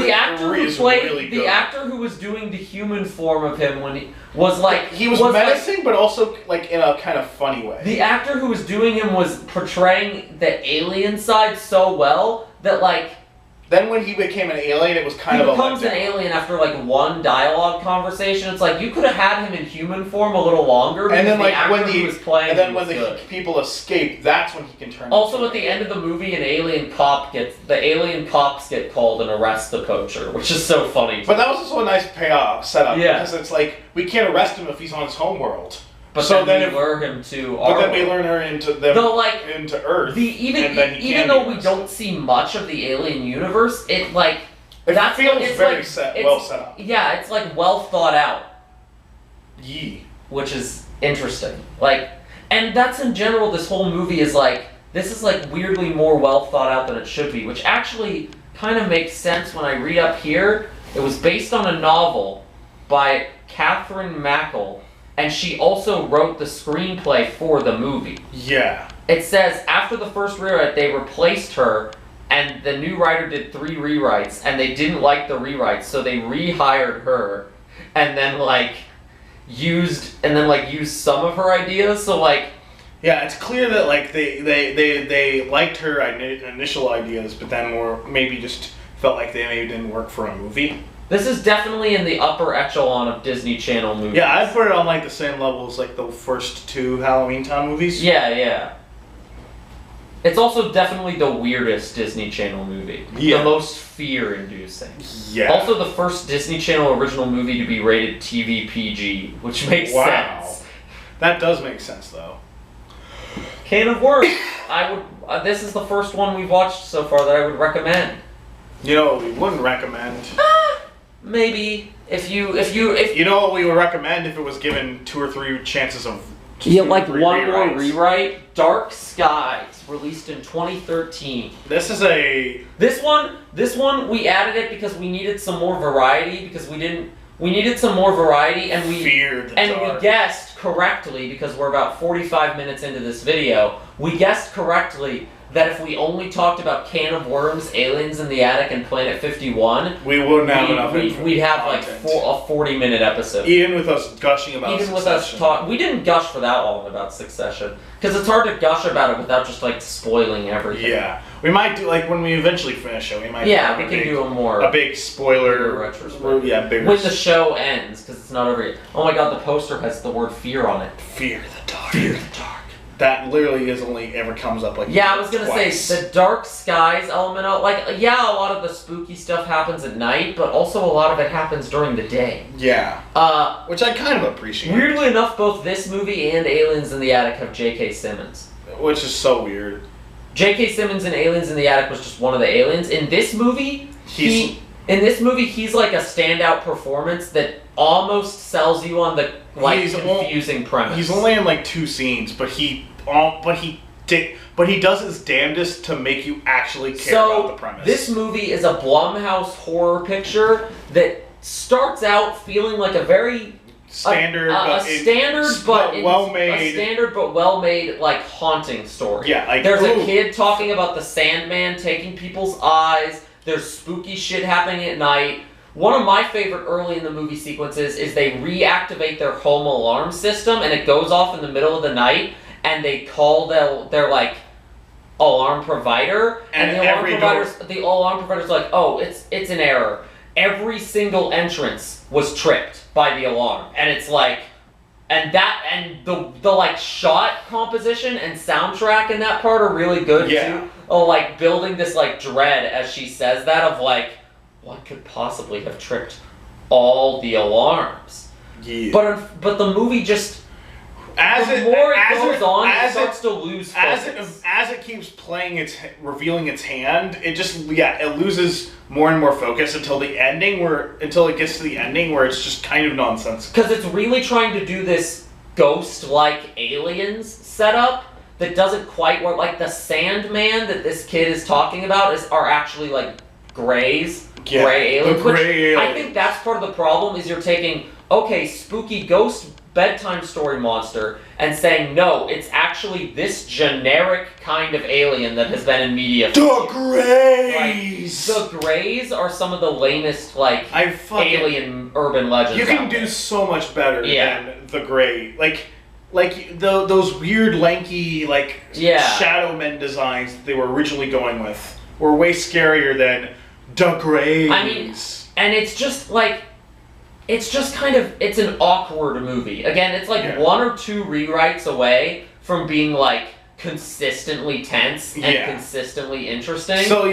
was doing the human form of him when he was like he was menacing, but also like in a kind of funny way. The actor who was doing him was portraying the alien side so well that like. Then when he became an alien, it was kind of a letdown. He becomes an alien after like one dialogue conversation. It's like you could have had him in human form a little longer. And then like when the people escape, that's when he can turn. Also, at the end of the movie, the alien cops get called and arrest the poacher, which is so funny. But that was also a nice payoff setup. Yeah. Because it's like we can't arrest him if he's on his home world. But so then we lure him to our But then we lure her into into Earth. Even though we don't see much of the alien universe, it feels well set up. Yeah, it's like well thought out. Yee. Which is interesting. Like, and that's in general. This whole movie is like this is like weirdly more well thought out than it should be, which actually kind of makes sense when I read up here. It was based on a novel by Catherine Mackle. And she also wrote the screenplay for the movie. Yeah. It says, after the first rewrite, they replaced her, and the new writer did 3 rewrites, and they didn't like the rewrites, so they rehired her, and then, used some of her ideas, so, Yeah, it's clear that, they liked her initial ideas, but then maybe just felt like they maybe didn't work for a movie. This is definitely in the upper echelon of Disney Channel movies. Yeah, I'd put it on like the same level as like the first 2 Halloween Town movies. Yeah. It's also definitely the weirdest Disney Channel movie. Yeah. The most fear-inducing. Yeah. Also the first Disney Channel original movie to be rated TV PG, which makes sense. That does make sense, though. Can of Worms. I would. This is the first one we've watched so far that I would recommend. You know what we wouldn't recommend? Maybe if you know what we would recommend if it was given 2 or 3 chances of. Like one more rewrite. Dark Skies, released in 2013. This is a. This one we added it because we needed some more variety We needed some more variety, and we guessed correctly, because we're about 45 minutes into this video. We guessed correctly that if we only talked about Can of Worms, Aliens in the Attic, and Planet 51, we wouldn't have enough. We'd have like a 40-minute episode. Even with us gushing about Succession. We didn't gush for that long about Succession, because it's hard to gush about it without just like spoiling everything. Yeah, we might do when we eventually finish it. We might. Yeah, we can do a big spoiler retrospective. Yeah, bigger. When the show ends, because it's not over yet. Oh my God, the poster has the word fear on it. Fear the dark. Fear the dark. That literally only ever comes up like. Yeah, I was gonna say the Dark Skies element. A lot of the spooky stuff happens at night, but also a lot of it happens during the day. Yeah. Which I kind of appreciate. Weirdly enough, both this movie and Aliens in the Attic have J.K. Simmons. Which is so weird. J.K. Simmons in Aliens in the Attic was just one of the aliens. In this movie, he's like a standout performance that almost sells you on the confusing premise. He's only in like 2 scenes, but he does his damnedest to make you actually care about the premise. This movie is a Blumhouse horror picture that starts out feeling like a very standard but well-made like haunting story. Yeah, like there's a kid talking about the Sandman taking people's eyes. There's spooky shit happening at night. One of my favorite early in the movie sequences is they reactivate their home alarm system, and it goes off in the middle of the night, and they call their like alarm provider, and the alarm provider's like, oh, it's an error. Every single entrance was tripped by the alarm, and it's like, and the like shot composition and soundtrack in that part are really good too. Oh, like building this like dread as she says that of like, what could possibly have tripped all the alarms? Yeah. But the movie just it starts to lose focus. As it keeps playing revealing its hand, it loses more and more focus until it gets to the ending where it's just kind of nonsense. Because it's really trying to do this ghost-like aliens setup that doesn't quite work. Like the Sandman that this kid is talking about are actually like greys. Yeah, gray aliens. Aliens. I think that's part of the problem is you're taking, spooky ghost bedtime story monster and saying, no, it's actually this generic kind of alien that has been in media. The Greys! The Greys are some of the lamest, alien urban legends. You can do so much better than the Grey. Those weird, lanky, Shadow Men designs that they were originally going with were way scarier than the Greys. I mean, and it's just it's an awkward movie. Again, it's 1 or 2 rewrites away from being consistently tense and consistently interesting. So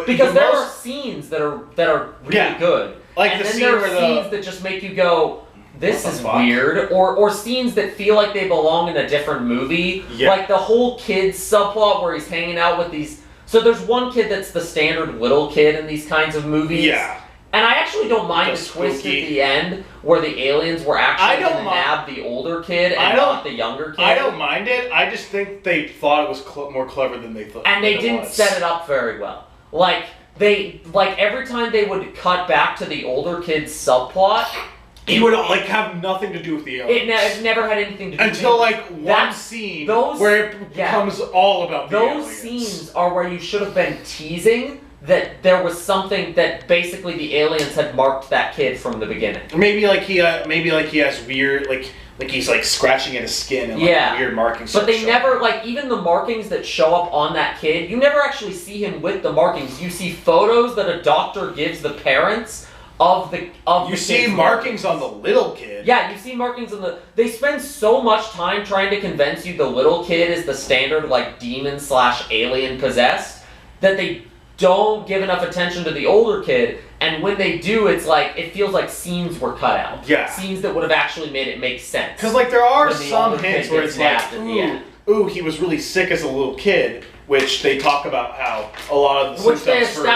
because there are scenes that are really good, and then there are scenes that just make you go, this is weird, or scenes that feel like they belong in a different movie. Yeah. Like the whole kid's subplot where he's hanging out with these. So there's one kid that's the standard little kid in these kinds of movies. Yeah. And I actually don't mind the twist at the end where the aliens were actually going to nab the older kid and not the younger kid. I don't mind it. I just think they thought it was more clever than they thought. And they didn't set it up very well. Every time they would cut back to the older kid's subplot, it would have nothing to do with the aliens. It never had anything to do with until one scene where it becomes all about the aliens. Those scenes are where you should have been teasing that there was something that basically the aliens had marked that kid from the beginning. Maybe he has weird he's scratching at his skin and weird markings. But they never even the markings that show up on that kid, you never actually see him with the markings. You see photos that a doctor gives the parents You see markings on the little kid. Yeah, you see markings on the... They spend so much time trying to convince you the little kid is the standard, like, demon/alien possessed, that they don't give enough attention to the older kid, and when they do, it's like, it feels like scenes were cut out. Yeah. Scenes that would have actually made it make sense. Because, like, there are some hints where it's like, ooh, he was really sick as a little kid, which they talk about how a lot of the symptoms for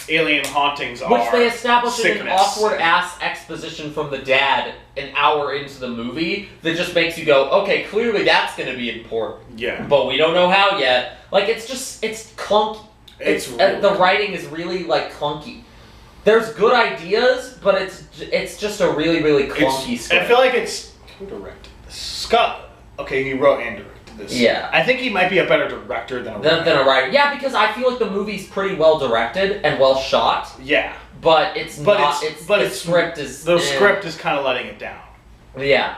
alien hauntings are which they establish in an sickness. awkward-ass exposition from the dad an hour into the movie that just makes you go, okay, clearly that's going to be important. Yeah. But we don't know how yet. Like, it's clunky. It's really the writing is really, like, clunky. There's good ideas, but it's just a really, really clunky script. I feel like it's... Who directed this? Scott. Okay, he wrote and directed this. Yeah. I think he might be a better director than a writer. Than a writer. Yeah, because I feel like the movie's pretty well directed and well shot. Yeah. But the script is... The script is kind of letting it down. Yeah.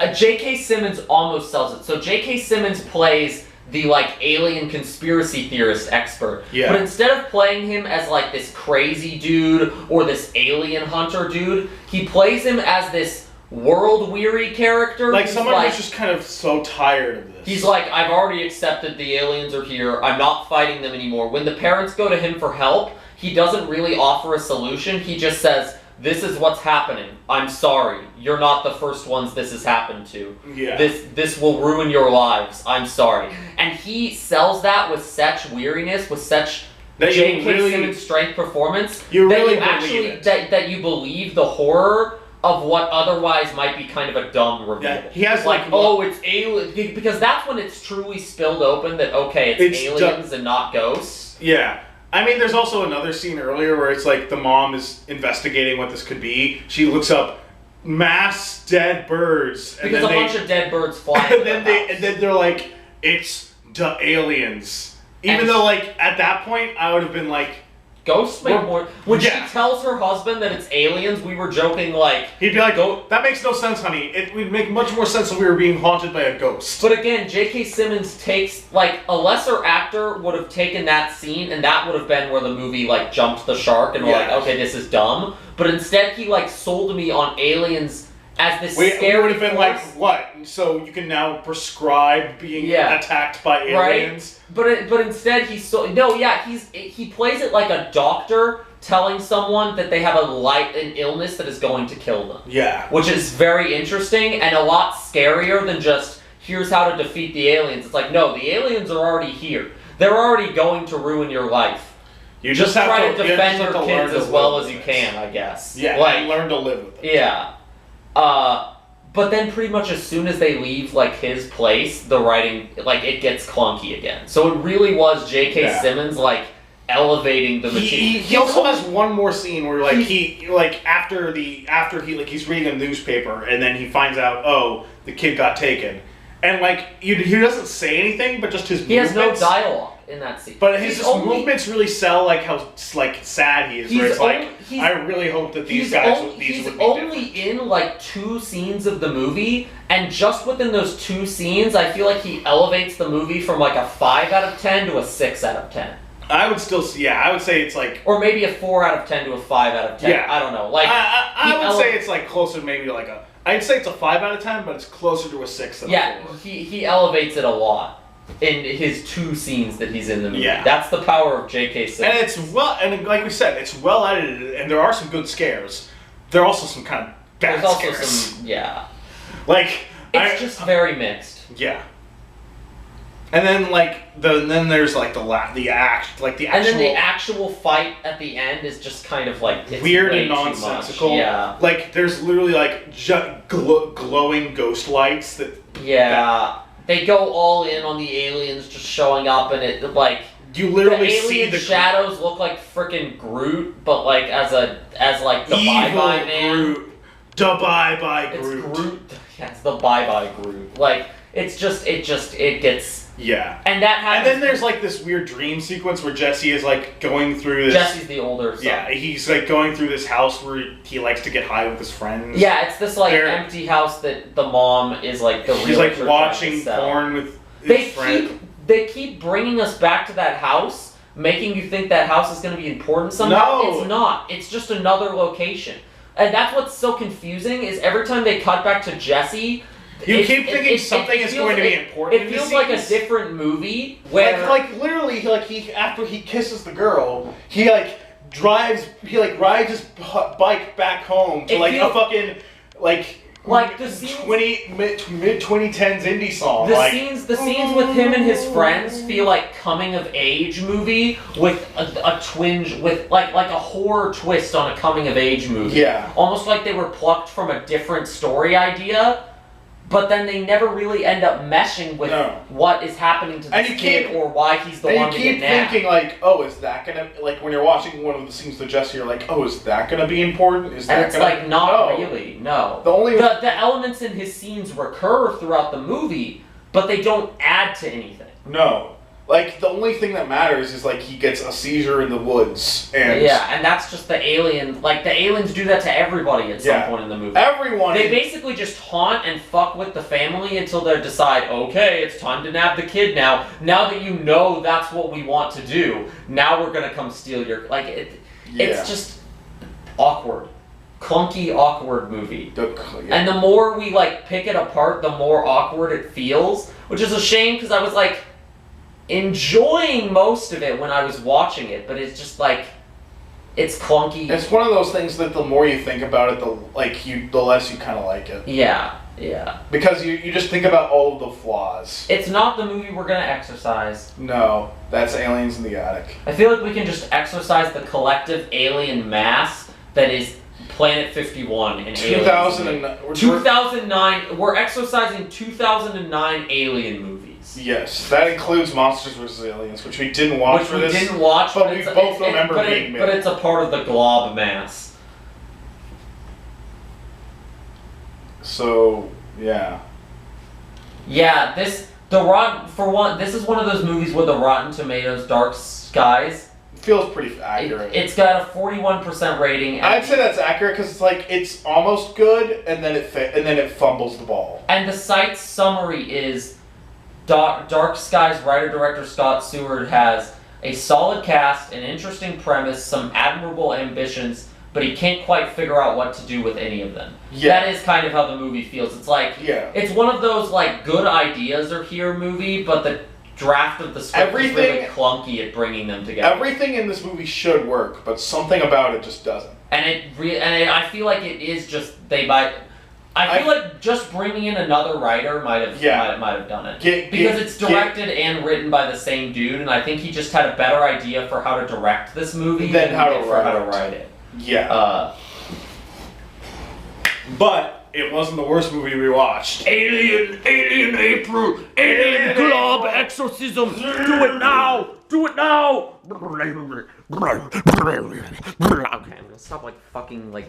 J.K. Simmons almost sells it. So J.K. Simmons plays the, like, alien conspiracy theorist expert. Yeah. But instead of playing him as, like, this crazy dude or this alien hunter dude, he plays him as this world-weary character. Like, someone who's just kind of so tired of this. He's like, I've already accepted the aliens are here. I'm not fighting them anymore. When the parents go to him for help, he doesn't really offer a solution. He just says, this is what's happening. I'm sorry. You're not the first ones this has happened to. Yeah. This will ruin your lives. I'm sorry. And he sells that with such weariness, with such J.K. Simmons strength performance, that you believe the horror of what otherwise might be kind of a dumb reveal. Yeah, he has it's alien, because that's when it's truly spilled open that, okay, it's aliens and not ghosts. Yeah. I mean, there's also another scene earlier where it's like the mom is investigating what this could be. She looks up mass dead birds. Because a bunch of dead birds fly. And then they're like, it's the aliens. Even though, like, at that point, I would have been like, ghosts make more... When she tells her husband that it's aliens, we were joking, like... He'd be like, that makes no sense, honey. It would make much more sense if we were being haunted by a ghost. But again, J.K. Simmons takes... Like, a lesser actor would have taken that scene, and that would have been where the movie, like, jumped the shark, and we're like, okay, this is dumb. But instead, he, like, sold me on aliens as this scary it would have been force. like, what? So you can now prescribe being attacked by aliens? Right? But instead he plays it like a doctor telling someone that they have an illness that is going to kill them. Yeah. Which is very interesting and a lot scarier than just, here's how to defeat the aliens. It's like, no, the aliens are already here. They're already going to ruin your life. You just have try to defend your kids as well as you can, I guess. Yeah, and learn to live with it. Yeah. But then pretty much as soon as they leave, like, his place, the writing, like, it gets clunky again. So it really was J.K. Simmons, like, elevating the material. He also has one more scene where, like, after he's reading a newspaper, and then he finds out, oh, the kid got taken. And, like, he doesn't say anything, but just his movements. He has no dialogue in that scene. But his movements really sell, like, how, like, sad he is. Where it's like, I really hope that these guys would be different. He's only in, like, 2 scenes of the movie, and just within those 2 scenes, I feel like he elevates the movie from, like, a 5 out of 10 to a 6 out of 10. I would still, I would say it's like... Or maybe a 4 out of 10 to a 5 out of 10. Yeah. I don't know. Like, I would say it's, like, closer maybe to, like, I'd say it's a 5 out of 10, but it's closer to a 6 than a 4. He elevates it a lot in his 2 scenes that he's in the movie. Yeah. That's the power of J.K. Simmons. And like we said, it's well edited, and there are some good scares. There are also some kind of bad scares. Also some, Like, it's just very mixed. Yeah. And then, like, then there's, like, the actual fight at the end is just kind of, like, it's weird way and nonsensical. Yeah. Like, there's literally, like, glowing ghost lights that... Yeah. They go all in on the aliens just showing up, and it, like... You literally see the shadows look like frickin' Groot, but, like, as the Bye-Bye Man. Groot. The Bye-Bye Groot. It's Groot. Yeah, it's the Bye-Bye Groot. Like, it gets... Yeah. And that happens. And then there's, like, this weird dream sequence where Jesse is, like, going through this... Jesse's the older son. Yeah, he's, like, going through this house where he likes to get high with his friends. Yeah, it's this, like, empty house that the mom is, like, the He's, like, watching porn with his friend. They keep bringing us back to that house making you think that house is going to be important somehow. No. It's not. It's just another location. And that's what's so confusing is every time they cut back to Jesse... You keep thinking something is going to be important. It feels like a different movie where... Like literally, he after he kisses the girl, he rides his bike back home to a fucking the scenes, mid 2010s indie song. The scenes with him and his friends feel like coming of age movie with a twinge with like a horror twist on a coming of age movie. Yeah. Almost like they were plucked from a different story idea. But then they never really end up meshing with what is happening to this kid or why he's the one to get nabbed. And you keep thinking oh, is that gonna when you're watching one of the scenes with Jesse, you're like, oh, is that gonna be important? Is that not really. No. The elements in his scenes recur throughout the movie, but they don't add to anything. No. The only thing that matters is, he gets a seizure in the woods, and... Yeah, and that's just the alien... the aliens do that to everybody at some point in the movie. Everyone... They basically just haunt and fuck with the family until they decide, okay, it's time to nab the kid now. Now that you know that's what we want to do, now we're gonna come steal your... It's just awkward. Clunky, awkward movie. And the more we, pick it apart, the more awkward it feels, which is a shame, because I was, enjoying most of it when I was watching it, but it's just it's clunky. It's one of those things that the more you think about it, the less you kind of like it. Yeah. Because you just think about all of the flaws. It's not the movie we're gonna exorcise. No, that's Aliens in the Attic. I feel like we can just exorcise the collective alien mass that is Planet 51 in 2009. We're exorcising 2009 alien movies. Yes, that includes Monsters vs. Aliens, which we didn't watch for this. But we both remember being made. But it's a part of the glob mass. So, yeah. Yeah, this is one of those movies with the Rotten Tomatoes Dark Skies. Feels pretty accurate. It's got a 41% rating. I'd say that's accurate because it's almost good, and then it fumbles the ball. And the site's summary is Dark Skies writer-director Scott Seward has a solid cast, an interesting premise, some admirable ambitions, but he can't quite figure out what to do with any of them. Yeah. That is kind of how the movie feels. It's it's one of those good ideas are here movie, but the draft of the script is really clunky at bringing them together. Everything in this movie should work, but something about it just doesn't. And I feel like it is just I feel like just bringing in another writer might have done it because it's directed and written by the same dude, and I think he just had a better idea for how to direct this movie than how to write it. Yeah. But it wasn't the worst movie we watched. Alien April, Alien Glob Exorcism. Do it now. Okay, I'm gonna stop fucking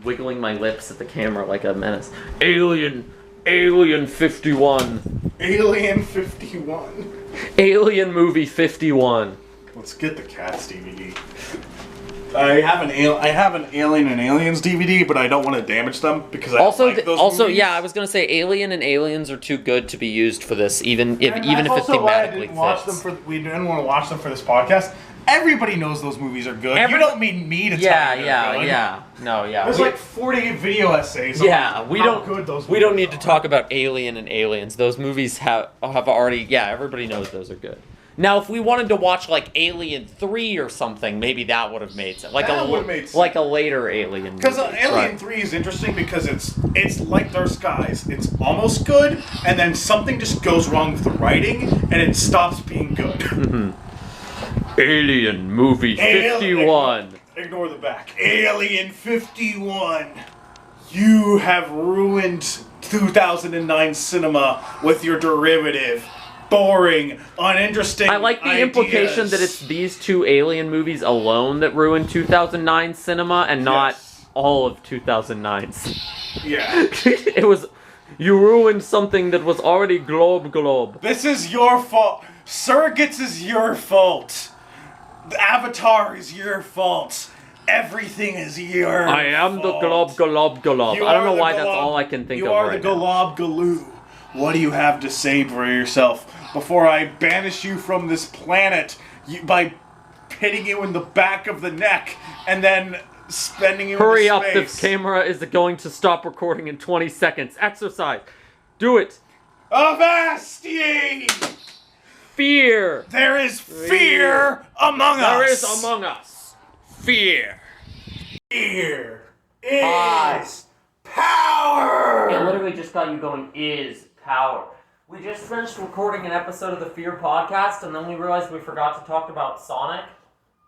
wiggling my lips at the camera like a menace. Alien 51. Alien 51. Alien movie 51. Let's get the Cats DVD. I have an Alien and Aliens DVD, but I don't want to damage them because I like those movies. Yeah, I was gonna say Alien and Aliens are too good to be used for this, even if it thematically fits. We didn't want to watch them for this podcast. Everybody knows those movies are good. You don't need me to tell you they're good. There's 40 video essays on how good those movies we don't need to talk about Alien and Aliens. Those movies have already... Yeah, everybody knows those are good. Now, if we wanted to watch Alien 3 or something, maybe that would have made sense. Like a later Alien. Because Alien 3 is interesting because it's like Dark Skies. It's almost good, and then something just goes wrong with the writing, and it stops being good. Mm-hmm. Alien movie 51. Ignore the back. Alien 51. You have ruined 2009 cinema with your derivative. Boring, uninteresting I like the implication that it's these two Alien movies alone that ruined 2009 cinema and not all of 2009. Yeah. It was... You ruined something that was already globe. This is your fault. Surrogates is your fault. The Avatar is your fault. Everything is your fault. I am the glob. I don't know why that's all I can think of right now. You are the Galoo. What do you have to say for yourself before I banish you from this planet by hitting you in the back of the neck and then spending you Hurry into up, space. the camera is going to stop recording in 20 seconds. Exercise. Do it. Avast ye! Fear. There is fear among us. There is among us. Fear. Fear is power. It literally just got you going, is power. We just finished recording an episode of the Fear podcast, and then we realized we forgot to talk about Sonic.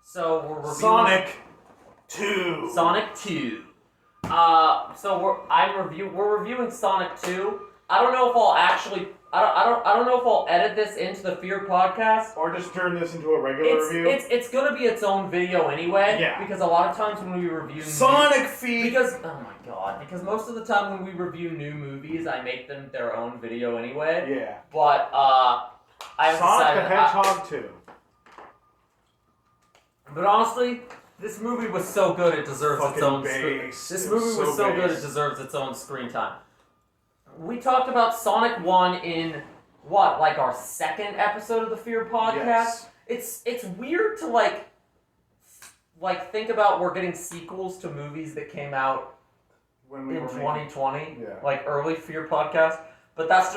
So we're reviewing Sonic 2. Sonic 2. We're reviewing Sonic 2. I don't know if I'll actually I don't know if I'll edit this into the Fear podcast. Or just turn this into a regular review. It's gonna be its own video anyway. Yeah. Because a lot of times when we review Sonic feed. Because most of the time when we review new movies, I make them their own video anyway. Yeah. But I Sonic the decided, Hedgehog 2. But honestly, this movie was so good it deserves its own screen. This movie was so good it deserves its own screen time. We talked about Sonic 1 in like our second episode of the Fear podcast. Yes. It's weird to like think about we're getting sequels to movies that came out in 2020, like early Fear podcast. But that's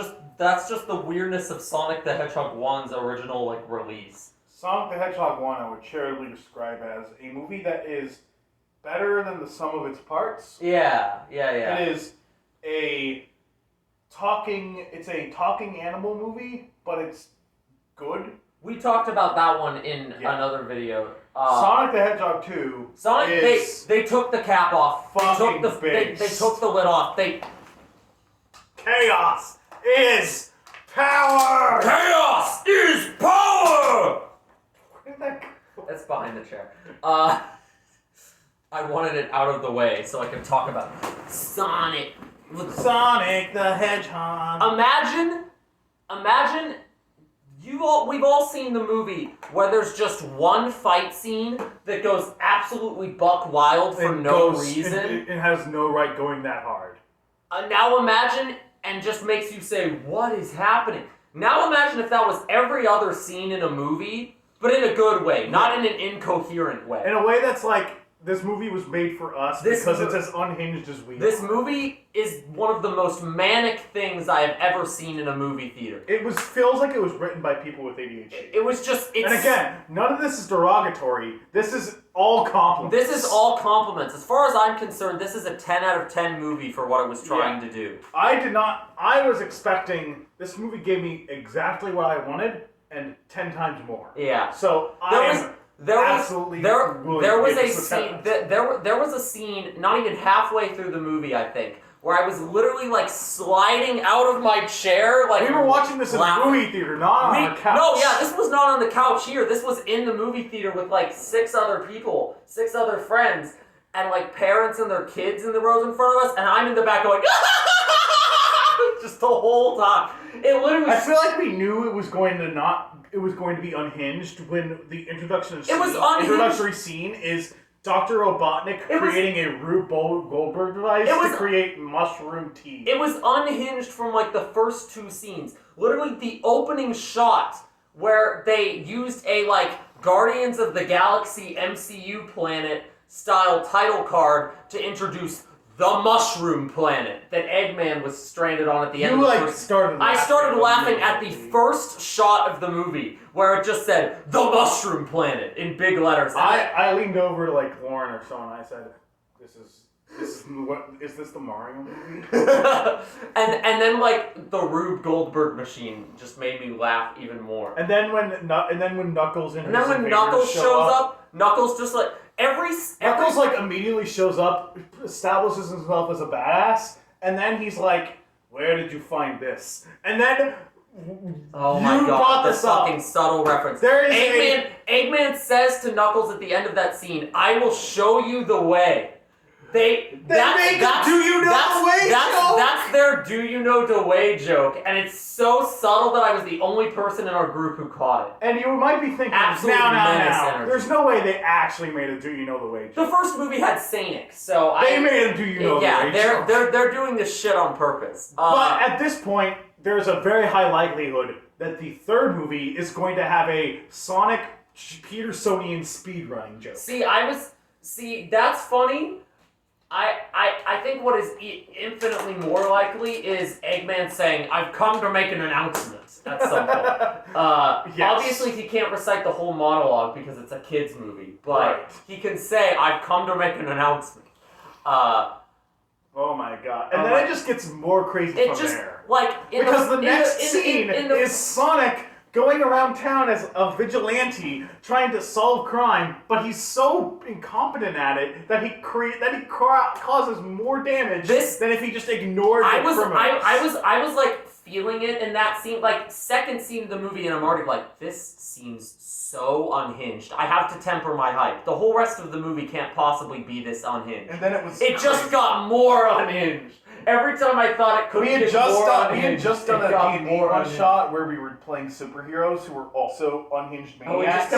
just the weirdness of Sonic the Hedgehog 1's original like release. Sonic the Hedgehog 1 I would charitably describe as a movie that is better than the sum of its parts. Yeah. It is a talking animal movie, but it's good. We talked about that one in another video. Sonic the Hedgehog 2 they took the cap off. They took the lid off. Chaos is power! Chaos is power! Where did that go? That's behind the chair. I wanted it out of the way so I could talk about Sonic. Sonic the Hedgehog. Imagine we've all seen the movie where there's just one fight scene that goes absolutely buck wild for no reason. It has no right going that hard. Now imagine and just makes you say, what is happening? Now imagine if that was every other scene in a movie, but in a good way, not in an incoherent way. In a way that's like, this movie was made for us because it's as unhinged as we are. This movie is one of the most manic things I have ever seen in a movie theater. Feels like it was written by people with ADHD. It was just... And again, none of this is derogatory. This is all compliments. This is all compliments. As far as I'm concerned, this is a 10 out of 10 movie for what it was trying to do. I was expecting... This movie gave me exactly what I wanted and 10 times more. Yeah. So there was a scene not even halfway through the movie, I think, where I was literally like sliding out of my chair. Like we were watching this in the movie theater, not on our couch. No, yeah, this was not on the couch here. This was in the movie theater with like 6 other people, 6 other friends, and like parents and their kids in the rows in front of us, and I'm in the back going just the whole time. It literally. I feel like we knew it was going to be unhinged when the introductory scene is Dr. Robotnik creating a Rube Goldberg device to create mushroom tea. It was unhinged from like the first 2 scenes. Literally the opening shot where they used a like Guardians of the Galaxy MCU planet style title card to introduce the Mushroom Planet that Eggman was stranded on at the end of the first... I started laughing at the first shot of the movie where it just said, the Mushroom Planet, in big letters. I leaned over to like Lauren or so and I said, is this the Mario movie? and then like the Rube Goldberg machine just made me laugh even more. And then when Knuckles shows up, Knuckles just like... Knuckles like immediately shows up, establishes himself as a badass, and then he's like, "Where did you find this?" And then oh my god, this fucking subtle reference. Eggman says to Knuckles at the end of that scene, "I will show you the way." That's their "Do you know the way" joke, and it's so subtle that I was the only person in our group who caught it. And you might be thinking, now, there's no way they actually made a "Do you know the way" joke. The first movie had Sanic, so they made a "Do you know the way" joke. Yeah, they're doing this shit on purpose. But at this point, there's a very high likelihood that the third movie is going to have a Sonic Petersonian speedrunning joke. That's funny. I think what is infinitely more likely is Eggman saying, "I've come to make an announcement" at some point. Yes. Obviously, he can't recite the whole monologue because it's a kids' movie, but Right. he can say, "I've come to make an announcement." Oh my god. And then it just gets more crazy from there. Because the next scene is Sonic going around town as a vigilante trying to solve crime, but he's so incompetent at it that he causes more damage than if he just ignored the criminals. I was like feeling it in that scene, like second scene of the movie, and I'm already like, this seems so unhinged. I have to temper my hype. The whole rest of the movie can't possibly be this unhinged. And then it just got more unhinged. Every time I thought it could get more unhinged, we had just done a D&D one-shot where we were playing superheroes who were also unhinged maniacs.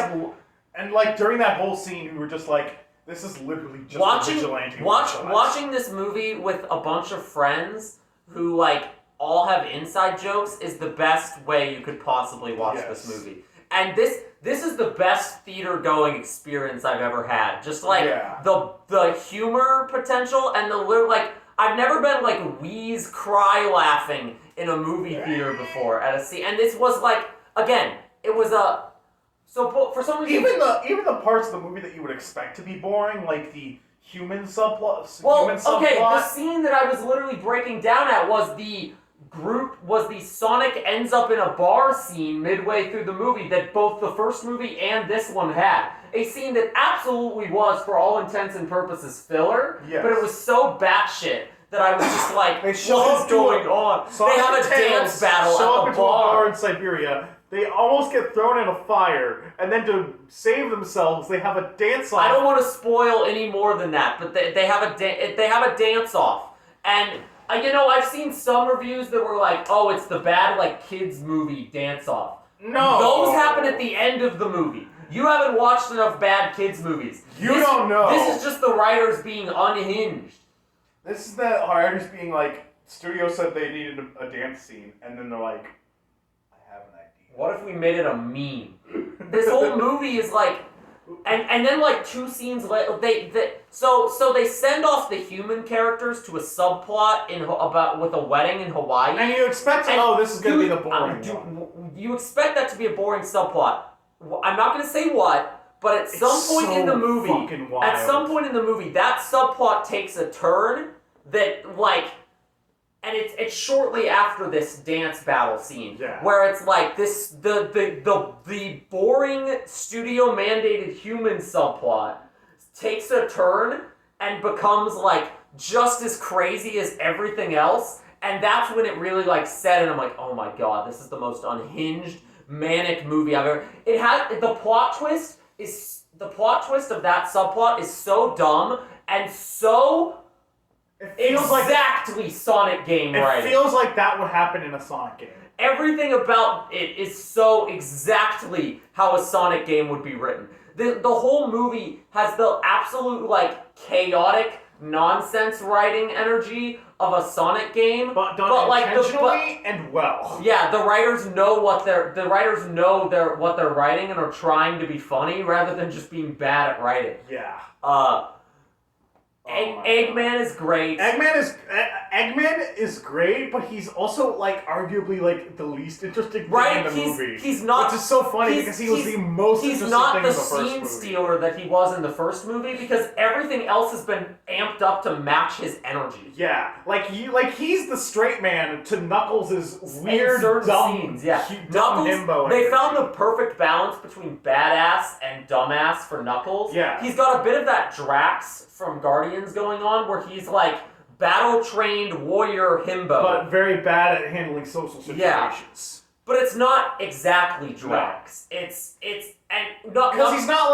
And like during that whole scene, we were just like, this is literally just a vigilante. Watching this movie with a bunch of friends who like all have inside jokes is the best way you could possibly watch this movie. And this is the best theater-going experience I've ever had. Just like the humor potential and the like. I've never been like wheeze cry laughing in a movie theater before at a scene, and this was like, again, it was for some reason even the parts of the movie that you would expect to be boring, like the human subplot. The scene that I was literally breaking down at was the Sonic ends up in a bar scene midway through the movie that both the first movie and this one had. A scene that absolutely was, for all intents and purposes, filler, but it was so batshit that I was just like, what's going on? They have a dance battle at the bar in Siberia. They almost get thrown in a fire, and then to save themselves, they have a dance-off. I don't want to spoil any more than that, but they have a dance-off. And I've seen some reviews that were like, "Oh, it's the bad like kids movie dance-off." No, those happen at the end of the movie. You haven't watched enough bad kids movies. You don't know. This is just the writers being unhinged. This is the writers being like, studio said they needed a dance scene, and then they're like, I have an idea. What if we made it a meme? This whole movie is like, and then like 2 scenes later, so they send off the human characters to a subplot with a wedding in Hawaii. And you expect, this is going to be the boring one. You expect that to be a boring subplot. I'm not going to say what, but at some point in the movie, that subplot takes a turn that like, and it's shortly after this dance battle scene where it's like this the boring studio mandated human subplot takes a turn and becomes like just as crazy as everything else, and that's when it really like set in. I'm like, oh my god, this is the most unhinged manic movie I've ever. It has the plot twist of that subplot is so dumb and so exactly Sonic game writing. It feels like that would happen in a Sonic game. Everything about it is so exactly how a Sonic game would be written. The whole movie has the absolute like chaotic nonsense writing energy of a Sonic game, but done intentionally and well. Yeah, the writers know what they're writing and are trying to be funny rather than just being bad at writing. Yeah. Eggman is great. Eggman is great, but he's also like arguably like the least interesting thing in the movie. He's not. Which is so funny because he was the most interesting thing in the first movie. He's not the scene stealer that he was in the first movie because everything else has been amped up to match his energy. Yeah, he's the straight man to Knuckles' weird dumb scenes. Yeah, Knuckles. Himbo they energy. found the perfect balance between badass and dumbass for Knuckles. Yeah, he's got a bit of that Drax from Guardians going on, where he's like battle-trained warrior himbo, but very bad at handling social situations. Yeah. But it's not exactly Drax. No. It's because he's not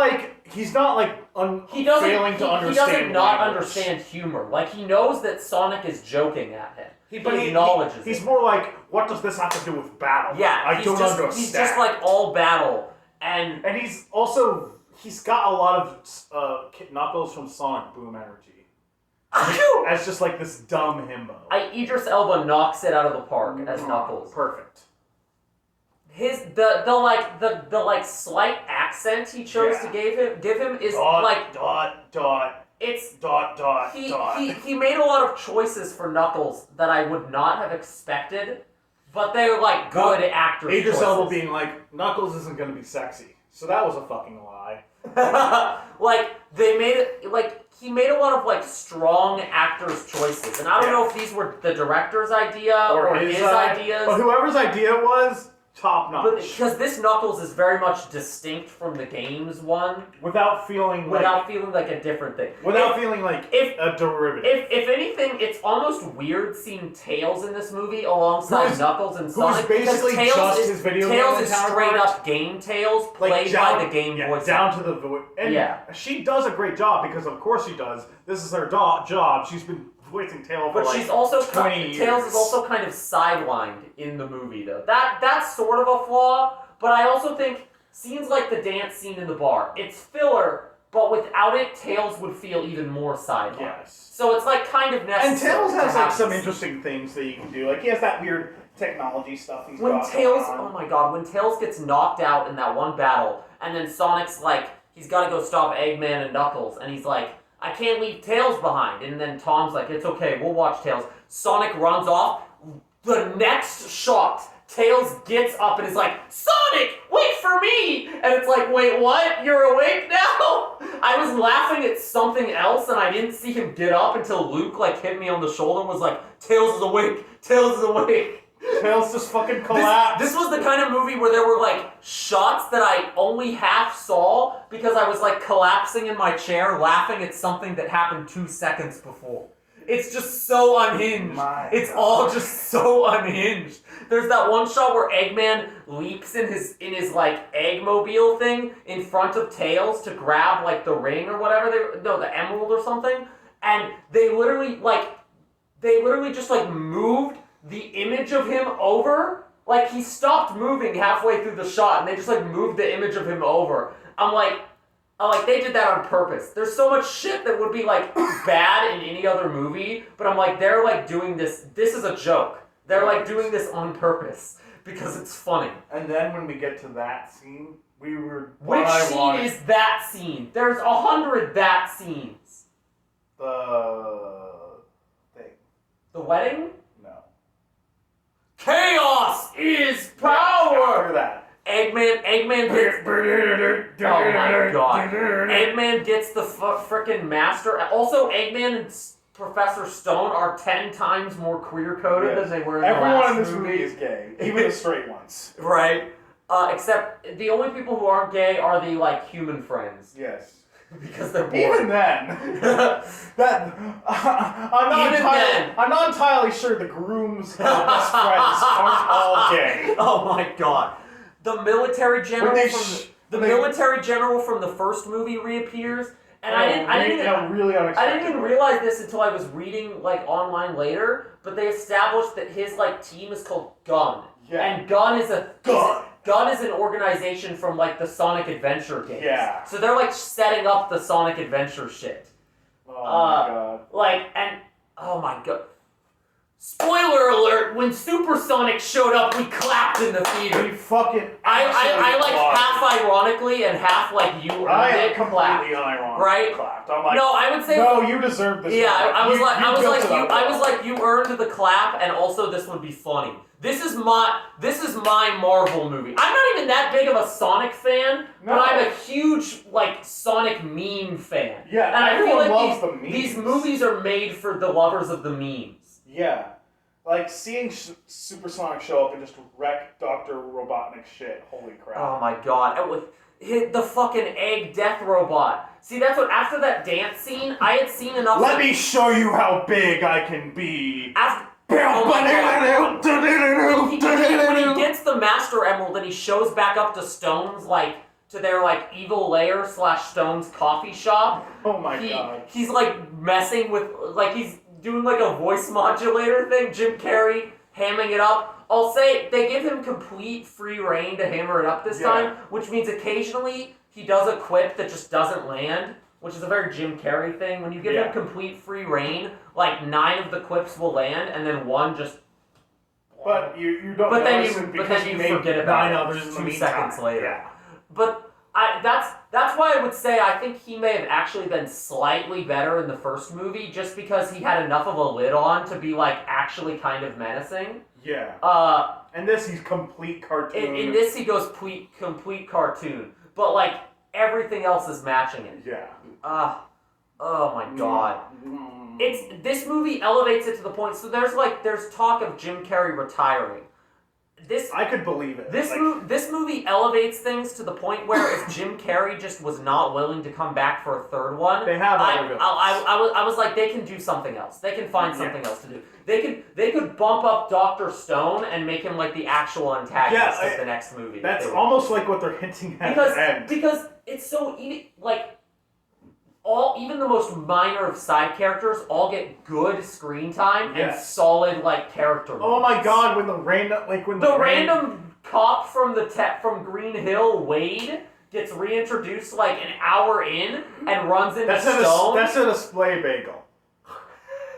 failing to understand. He doesn't not understand humor. Like he knows that Sonic is joking at him. He acknowledges. He's more like, what does this have to do with battle? Yeah, I don't understand. He's just like all battle, and he's also. He's got a lot of Knuckles from Sonic Boom energy. As just like this dumb himbo. Idris Elba knocks it out of the park as Knuckles. Perfect. the slight accent he chose to give him is it's he made a lot of choices for Knuckles that I would not have expected, but they're like good actors. Idris Elba being like, Knuckles isn't gonna be sexy, so that was a fucking lie. He made a lot of like strong actors' choices, and I don't know if these were the director's idea or his ideas. But whoever's idea it was, top notch. Because this Knuckles is very much distinct from the games one, without feeling like a different thing. Without feeling like a derivative. If anything, it's almost weird seeing Tails in this movie alongside Knuckles and Sonic. Who's basically Tails his video Tails game is straight up game Tails, played by the game voice. Down to the voice. And she does a great job because of course she does. This is her job. She's been voicing Tails for she's also 20 years. Tails is also kind of sidelined in the movie though. That's sort of a flaw, but I also think scenes like the dance scene in the bar, it's filler, but without it, Tails would feel even more sidelined. Yes. So it's like kind of necessary. And Tails has like some interesting things that you can do. Like he has that weird technology stuff he's got Tails, on. oh my god, when Tails gets knocked out in that one battle, and then Sonic's like, he's got to go stop Eggman and Knuckles, and he's like, I can't leave Tails behind. And then Tom's like, it's okay, we'll watch Tails. Sonic runs off. The next shot, Tails gets up and is like, Sonic, wait for me! And it's like, wait, what? You're awake now? I was laughing at something else and I didn't see him get up until Luke like hit me on the shoulder and was like, Tails is awake, Tails is awake. Tails just fucking collapsed. This was the kind of movie where there were like shots that I only half saw because I was like collapsing in my chair laughing at something that happened 2 seconds before. It's just so unhinged. It's all just so unhinged. There's that one shot where Eggman leaps in his like Eggmobile thing in front of Tails to grab like the ring or whatever the emerald or something, and they literally just like moved the image of him over. Like he stopped moving halfway through the shot and they just like moved the image of him over. I'm like they did that on purpose. There's so much shit that would be like bad in any other movie, but I'm like, they're like doing this is a joke. They're like doing this on purpose because it's funny. And then when we get to that scene, Which scene is that scene? There's 100 that scenes. The thing. The wedding? No. Chaos is power! After that. Eggman gets... Oh my god. Eggman gets the frickin' master... Also, Eggman and Professor Stone are 10 times more queer-coded than they were in the last movie. Everyone in this movie is gay. Even the straight ones. Right. Except, the only people who aren't gay are the, like, human friends. Yes. Because they're bored. Even then, I'm not entirely sure the groom's best friends aren't all gay. Oh my god. The military general military general from the first movie reappears, and I didn't even realize this until I was reading like online later. But they established that his like team is called Gun, and Gun is an organization from like the Sonic Adventure games. Yeah. So they're like setting up the Sonic Adventure shit. Oh my god. Oh my god. Spoiler alert, when Supersonic showed up, we clapped in the theater. We fucking I like half ironically and half like you earned it completely unironically right? clapped. I'm like, no, I would say no, you deserve this. Yeah, I was like you earned the clap, and also this would be funny. This is my Marvel movie. I'm not even that big of a Sonic fan, but I'm a huge like Sonic meme fan. Yeah, and I feel like loves the memes. These movies are made for the lovers of the memes. Yeah. Like, seeing Supersonic show up and just wreck Dr. Robotnik's shit. Holy crap. Oh my god. Hit the fucking egg death robot. See, that's what, after that dance scene, I had seen enough... Let me show you how big I can be. When he gets the Master Emerald and he shows back up to Stone's, like, to their, like, evil lair / Stone's coffee shop. Oh my god. He's, like, messing with, like, he's doing, like, a voice modulator thing. Jim Carrey hamming it up. I'll say they give him complete free reign to hammer it up this time, which means occasionally he does a quip that just doesn't land, which is a very Jim Carrey thing. When you give him complete free reign, like 9 of the quips will land, and then one just But you don't But then notice you it because he made forget about 9 it others in the 2 meantime. seconds later. Yeah. But that's why I would say I think he may have actually been slightly better in the first movie, just because he had enough of a lid on to be like actually kind of menacing. Yeah. And this, he's complete cartoon. In this, he goes complete cartoon, but like everything else is matching it. Yeah. Oh my god. This movie elevates it to the point. So there's talk of Jim Carrey retiring. I could believe it. This movie elevates things to the point where if Jim Carrey just was not willing to come back for a third one, they have other villains. I was like, they can do something else. They can find something else to do. They could bump up Dr. Stone and make him like the actual antagonist of the next movie. That's almost like what they're hinting at the end. Because it's so like even the most minor of side characters all get good screen time and solid like character. Oh my god, when the random cop from Green Hill, Wade, gets reintroduced like an hour in and runs into Stone. That's a display bagel.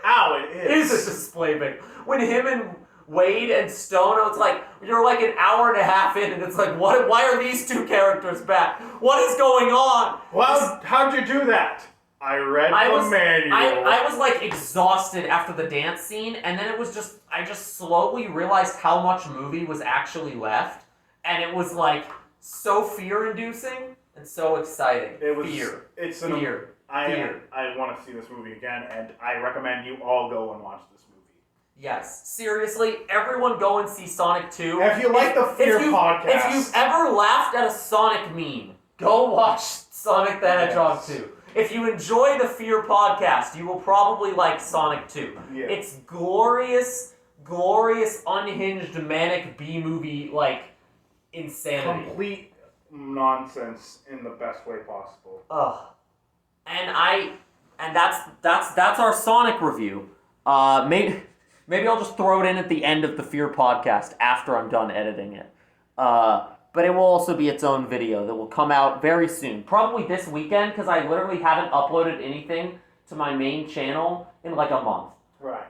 Ow, it is. It is a display bagel. When him and Wade and Stone, it's like you're like an hour and a half in, and it's like, what? Why are these two characters back? What is going on? Well, how'd you do that? I read the manual. I was like exhausted after the dance scene, and then I just slowly realized how much movie was actually left, and it was like so fear-inducing and so exciting. It was fear. Fear. I want to see this movie again, and I recommend you all go and watch this movie. Yes, seriously, everyone go and see Sonic 2. If you like the Fear podcast. If you've ever laughed at a Sonic meme, go watch Sonic the Hedgehog 2. If you enjoy the Fear podcast, you will probably like Sonic 2. Yeah. It's glorious, unhinged, manic B-movie, like, insanity. Complete nonsense in the best way possible. Ugh. And that's our Sonic review. Maybe I'll just throw it in at the end of the Fear podcast after I'm done editing it. But it will also be its own video that will come out very soon. Probably this weekend, because I literally haven't uploaded anything to my main channel in like a month. Right.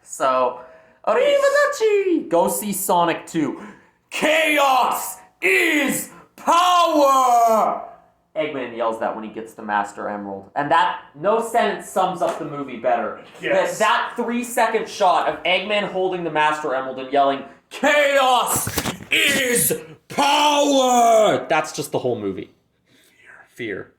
So, arrivederci! Go see Sonic 2. Chaos is power! Eggman yells that when he gets the Master Emerald. And that, no sentence sums up the movie better. Yes. That 3-second shot of Eggman holding the Master Emerald and yelling, Chaos is power! That's just the whole movie. Fear.